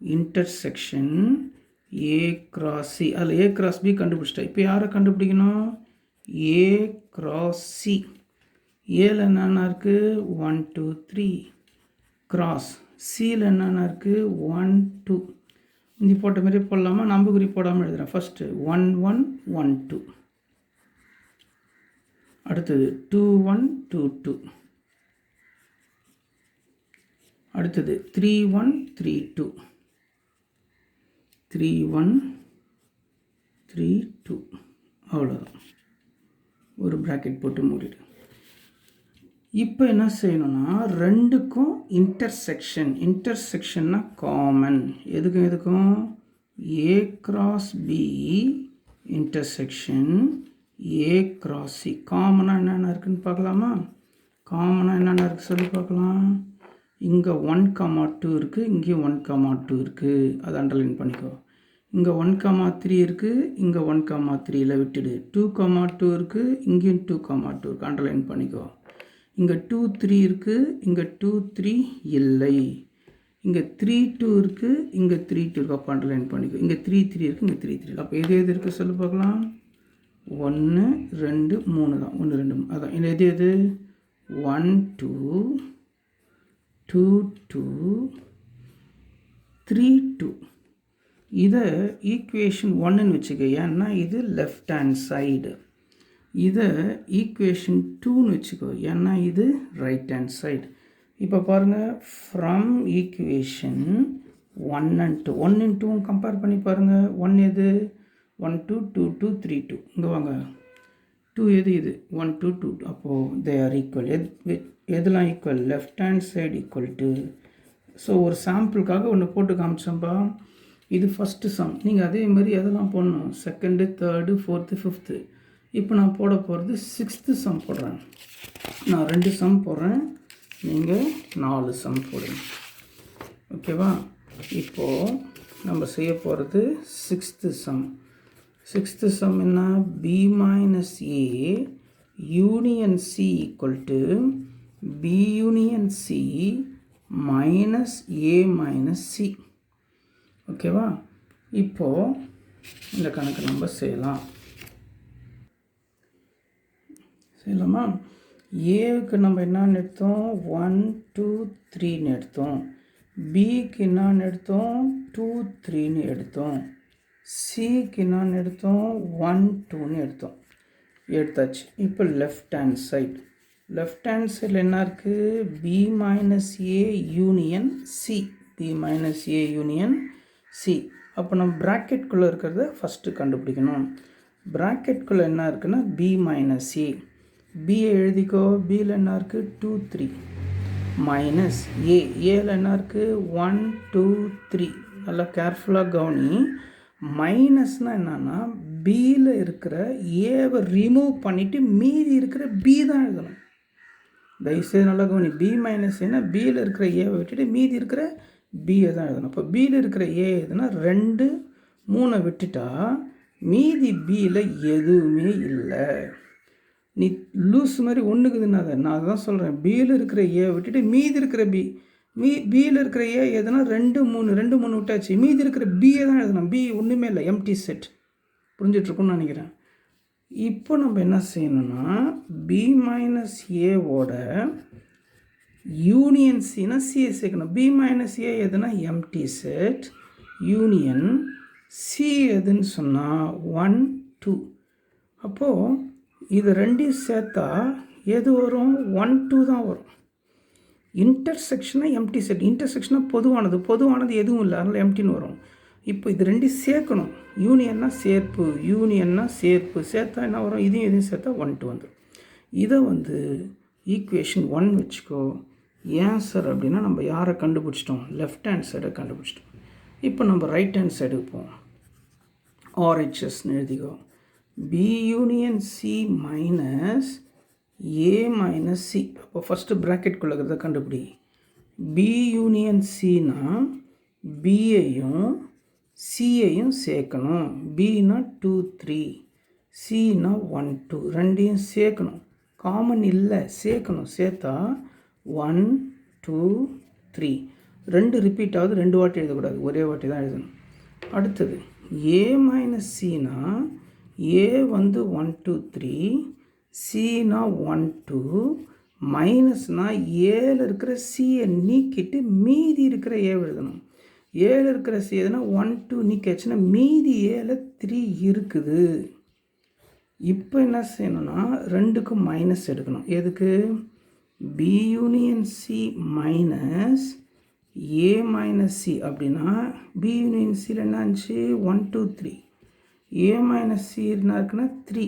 intersection A cross C. அதில் ஏ கிராஸ் பி கண்டுபிடிச்சிட்டா. இப்போ யாரை கண்டுபிடிக்கணும், ஏ கிராஸ் சி. ஏல என்னென்ன இருக்குது, 1 2 3 கிராஸ் சியில் என்னென்ன இருக்குது, 1 2. இங்கே போட்ட மாதிரி போடலாமா, நம்புக்குறி போடாமல் எழுதுகிறேன். ஃபஸ்ட்டு 1 1 1 2, அடுத்தது 2 1 2 2, அடுத்தது 3 1 3 2, 3 1 3 2. அவ்வளோதான். ஒரு ப்ராக்கெட் போட்டு மூடிடு. இப்போ என்ன செய்யணும்னா ரெண்டுக்கும் இன்டர்செக்ஷன்னா காமன். எதுக்கும் A cross B intersection A cross C. காமனாக என்னென்ன இருக்குதுன்னு பார்க்கலாமா. காமனாக என்னென்ன இருக்குது சொல்லி பார்க்கலாம். இங்கே 1, 2 இருக்குது, இங்கேயும் 1, 2 இருக்குது, அதை அண்டர்லைன் பண்ணிக்கோ. இங்கே 1, 3 இருக்குது, இங்கே 1, 3யில் விட்டுடு. 2, 2 இருக்குது, இங்கேயும் 2, 2 இருக்குது, அண்டர்லைன் பண்ணிக்கோ. இங்கே 2 3 இருக்குது, இங்கே 2 3 இல்லை. இங்கே 3 2 இருக்குது, இங்கே 3 2 இருக்குது, அப்போ அண்டர்லைன் பண்ணிக்கோ. இங்கே 3 3 இருக்குது, இங்கே 3 3 இல்லை. அப்போ எது இருக்குது சொல்லி பார்க்கலாம். 1 2 3 தான், 1 2 அதான். இந்த எது 1 2 2 2 3 2. இதை ஈக்குவேஷன் 1ன்னு வச்சுக்க. ஏன்னா இது லெஃப்ட் ஹேண்ட் சைடு. இதை ஈக்குவேஷன் 2ன்னு வச்சுக்கோ. ஏன்னா இது ரைட் ஹேண்ட் சைடு. இப்போ பாருங்கள், from equation 1 and 2, 1 and 2 compare பண்ணி பாருங்கள். 1 எது, 1 2 2 2 3 2. இங்கே வாங்க, 2 எது, இது 1 2 2. அப்போது தே ஆர் ஈக்குவல். எதெல்லாம் equal, left hand side equal to. So ஒரு சாம்பிளுக்காக ஒன்று போட்டு காமிச்சோம்பா. இது ஃபஸ்ட்டு சம். நீங்கள் அதே மாதிரி எதெல்லாம் போடணும், செகண்டு, தேர்டு, ஃபோர்த்து, ஃபிஃப்த்து. இப்போ நான் போட போகிறது 6th சம் போடுறேன். நான் 2 சம் போடுறேன், நீங்கள் 4 சம் போடுங்க. ஓகேவா. இப்போது நம்ம செய்ய போகிறது 6th சம். 6th சம் என்ன, b minus a union c equal to b union c minus a minus c. ஓகேவா? இப்போது இந்த கணக்கு நம்ம செய்யலாமா? ஏவுக்கு நம்ம என்னன்னு எடுத்தோம்? 1 2 3ன்னு எடுத்தோம். பிக்கு என்னன்னு எடுத்தோம்? 2 3ன்னு எடுத்தோம். சிக்கு என்னன்னு எடுத்தோம்? 1 2ன்னு எடுத்தாச்சு. இப்போ லெஃப்ட் ஹேண்ட் சைடில் என்ன இருக்குது? B minus A union C. B minus A union C. அப்போ நம்ம ப்ராக்கெட்குள்ளே இருக்கிறத ஃபஸ்ட்டு கண்டுபிடிக்கணும். ப்ராக்கெட்குள்ளே என்ன இருக்குன்னா பி மைனஸ் ஏ. பியை எழுதிக்கோ. பியில் என்ன இருக்குது? 2 3 மைனஸ் ஏல என்ன இருக்குது? 1 2 3. நல்லா கேர்ஃபுல்லாக கவனி. மைனஸ்னால் என்னன்னா பியில் இருக்கிற ஏவை ரிமூவ் பண்ணிவிட்டு மீதி இருக்கிற பி தான் எழுதணும். தயவுசெய்து நல்லா கவனி. பி மைனஸ் ஏன்னா பியில் இருக்கிற ஏவை விட்டுட்டு மீதி இருக்கிற பியை தான் எழுதணும். இப்போ பியில் இருக்கிற ஏ எதுனா 2 3 விட்டுட்டா மீதி பியில் எதுவுமே இல்லை. நீ லூஸ் மாதிரி ஒன்றுக்குதுன்னா நான் அதான் சொல்கிறேன். பியில் இருக்கிற ஏ விட்டுட்டு மீதி இருக்கிற பியில் இருக்கிற ஏ எதுனா 2 3 விட்டாச்சு. மீதி இருக்கிற பியை தான் எழுதணும். பி ஒன்றுமே இல்லை, எம்டி செட். புரிஞ்சிட்ருக்குன்னு நினைக்கிறேன். இப்போ நம்ம என்ன செய்யணும்னா பி மைனஸ் ஏவோட யூனியன் சினா சியை சேர்க்கணும். பி மைனஸ் ஏ எதுனா எம்டி செட் யூனியன் சி எதுன்னு சொன்னால் 1 2. அப்போது இது ரெண்டையும் சேர்த்தா எது வரும்? 1 2 தான் வரும். இன்டர்செக்ஷனாக எம்டி செட். இன்டர்செக்ஷனாக பொதுவானது எதுவும் இல்லை, அதனால் எம்டின்னு வரும். இப்போ இது ரெண்டையும் சேர்க்கணும். யூனியன்னா சேர்ப்பு சேர்த்தா என்ன வரும்? இதையும் சேர்த்தா 1 2 வந்துடும். இதை ஈக்குவேஷன் 1 வச்சுக்கோ. ஆன்சர் அப்படின்னா நம்ம யாரை கண்டுபிடிச்சிட்டோம்? லெஃப்ட் ஹேண்ட் சைடை கண்டுபிடிச்சிட்டோம். இப்போ நம்ம ரைட் ஹேண்ட் சைடுக்கு போவோம். ஆர்ஹெச்எஸ்ன்னு எழுதிக்கோ. பி யூனியன் சி மைனஸ் ஏ மைனஸ் சி. அப்போ ஃபஸ்ட்டு ப்ராக்கெட்குள்ளே இருக்கிறத கண்டுபிடி. பி யூனியன் சினா பியையும் சியையும் சேர்க்கணும். பின்னா 2 3, சின்னா 1 2. ரெண்டையும் சேர்க்கணும். காமன் இல்லை, சேர்க்கணும். சேர்த்தா 1 2 3. 2 ரிப்பீட் ஆகுது. 2 வாட்டி எழுதக்கூடாது, ஒரே வாட்டி தான் எழுதணும். அடுத்தது ஏ மைனஸ் சினா ஏ 1 2 3, சினா 1 2, மைனஸ்னால் ஏல இருக்கிற சியை நீக்கிட்டு மீதி இருக்கிற ஏ எழுதணும். ஏழு இருக்கிற சி எதுனா 1 2 நீக்காச்சுன்னா மீதி ஏல 3 இருக்குது. இப்போ என்ன செய்யணும்னா 2க்கும் மைனஸ் எடுக்கணும். எதுக்கு? பி யூனியன் சி மைனஸ் ஏ மைனஸ் சி. அப்படின்னா பி யூனியன் சியில் என்ன இருந்துச்சு? 1 2 3. ஏ மைனஸ் சி என்ன இருக்குன்னா 3.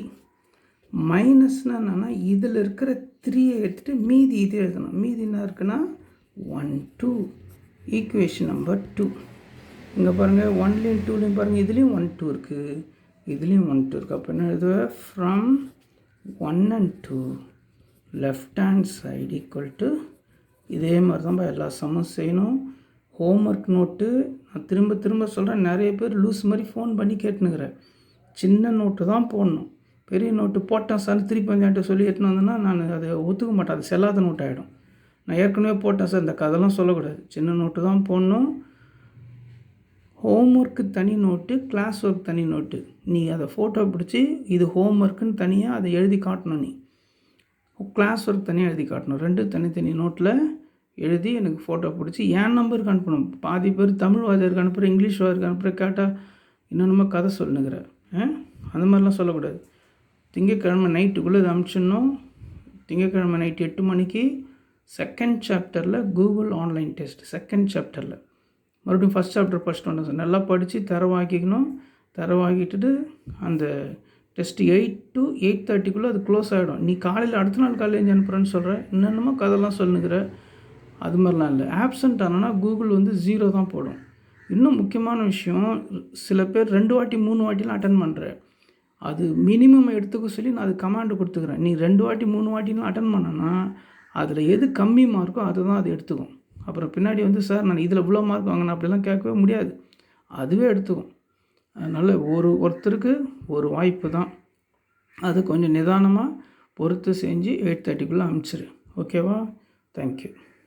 மைனஸ்னால் என்னென்னா இதில் இருக்கிற 3யை எடுத்துகிட்டு மீதி இது எழுதணும். மீதி என்ன இருக்குன்னா 1 2. Equation number 2. இங்கே பாருங்கள், 1லேயும் 2லேயும் பாருங்கள், இதுலேயும் 1 2 இருக்குது, இதுலேயும் 1 2 இருக்குது. அப்போ என்ன எழுதுவேன்? From 1 and 2 left hand side equal to. இதே மாதிரி தான் எல்லா சம்மும் செய்யணும். ஹோம்ஒர்க் நோட்டு நான் திரும்ப சொல்கிறேன். நிறைய பேர் லூஸ் மாதிரி ஃபோன் பண்ணி கேட்டுனுக்கிறேன். சின்ன நோட்டு தான் போடணும். பெரிய நோட்டு போட்டேன் சார் திருப்பி என்கிட்ட சொல்லி எட்டுன்னு வந்தேன்னா நான் அதை ஒத்துக்க மாட்டேன். அது செல்லாத நோட் ஆகிடும். நான் ஏற்கனவே போட்டேன் சார், இந்த கதைலாம் சொல்லக்கூடாது. சின்ன நோட்டு தான் போடணும். ஹோம்ஒர்க்கு தனி நோட்டு, கிளாஸ் ஒர்க் தனி நோட்டு. நீ அதை ஃபோட்டோ பிடிச்சி இது ஹோம்ஒர்க்குன்னு தனியாக அதை எழுதி காட்டணும். நீ கிளாஸ் ஒர்க் தனியாக எழுதி காட்டணும். 2 தனித்தனி நோட்டில் எழுதி எனக்கு ஃபோட்டோ பிடிச்சி என் நம்பருக்கு அனுப்பணும். பாதி பேர் தமிழ் வாதியருக்கு அனுப்புகிற, இங்கிலீஷ் வாதியருக்கு அனுப்புகிற, கேட்டால் இன்னொன்றுமா கதை சொல்லுங்கிற. அந்த மாதிரிலாம் சொல்லக்கூடாது. திங்கக்கிழமை நைட்டுக்குள்ளே இதை அனுப்பிச்சிடணும். திங்கக்கிழமை நைட்டு 8 மணிக்கு செகண்ட் சாப்டரில் கூகுள் ஆன்லைன் டெஸ்ட். செகண்ட் சாப்டரில் மறுபடியும் ஃபஸ்ட் சாப்டர் ஃபஸ்ட் ஒன்று சார் நல்லா படித்து தரவாக்கிக்கணும். தரவாக்கிட்டு அந்த டெஸ்ட்டு 8 to 8:30 அது க்ளோஸ் ஆகிடும். நீ காலையில் அடுத்த நாள் காலையில் அனுப்புகிறேன்னு சொல்கிறேன். என்னென்னமோ கதெல்லாம் சொல்லுங்கிற. அது மாதிரிலாம் இல்லை. ஆப்சண்ட் ஆனால் கூகுள் 0 தான் போடும். இன்னும் முக்கியமான விஷயம், சில பேர் 2 வாட்டி 3 வாட்டிலாம் அட்டன் பண்ணுற. அது மினிமம் எடுத்துக்க சொல்லி நான் அது கமாண்டு கொடுத்துக்கிறேன். நீ 2 வாட்டி 3 வாட்டிலாம் அட்டன் பண்ணனா அதில் எது கம்மி மார்க்கோ அதை தான் அது எடுத்துக்கும். அப்புறம் பின்னாடி சார் நான் இதில் இவ்வளோ மார்க் வாங்கினேன் அப்படிலாம் கேட்கவே முடியாது. அதுவே எடுத்துக்கும். அதனால் ஒருத்தருக்கு ஒரு வாய்ப்பு தான். அது கொஞ்சம் நிதானமாக பொறுத்து செஞ்சு 8:30 அனுப்பிச்சிரு. ஓகேவா? தேங்க்யூ.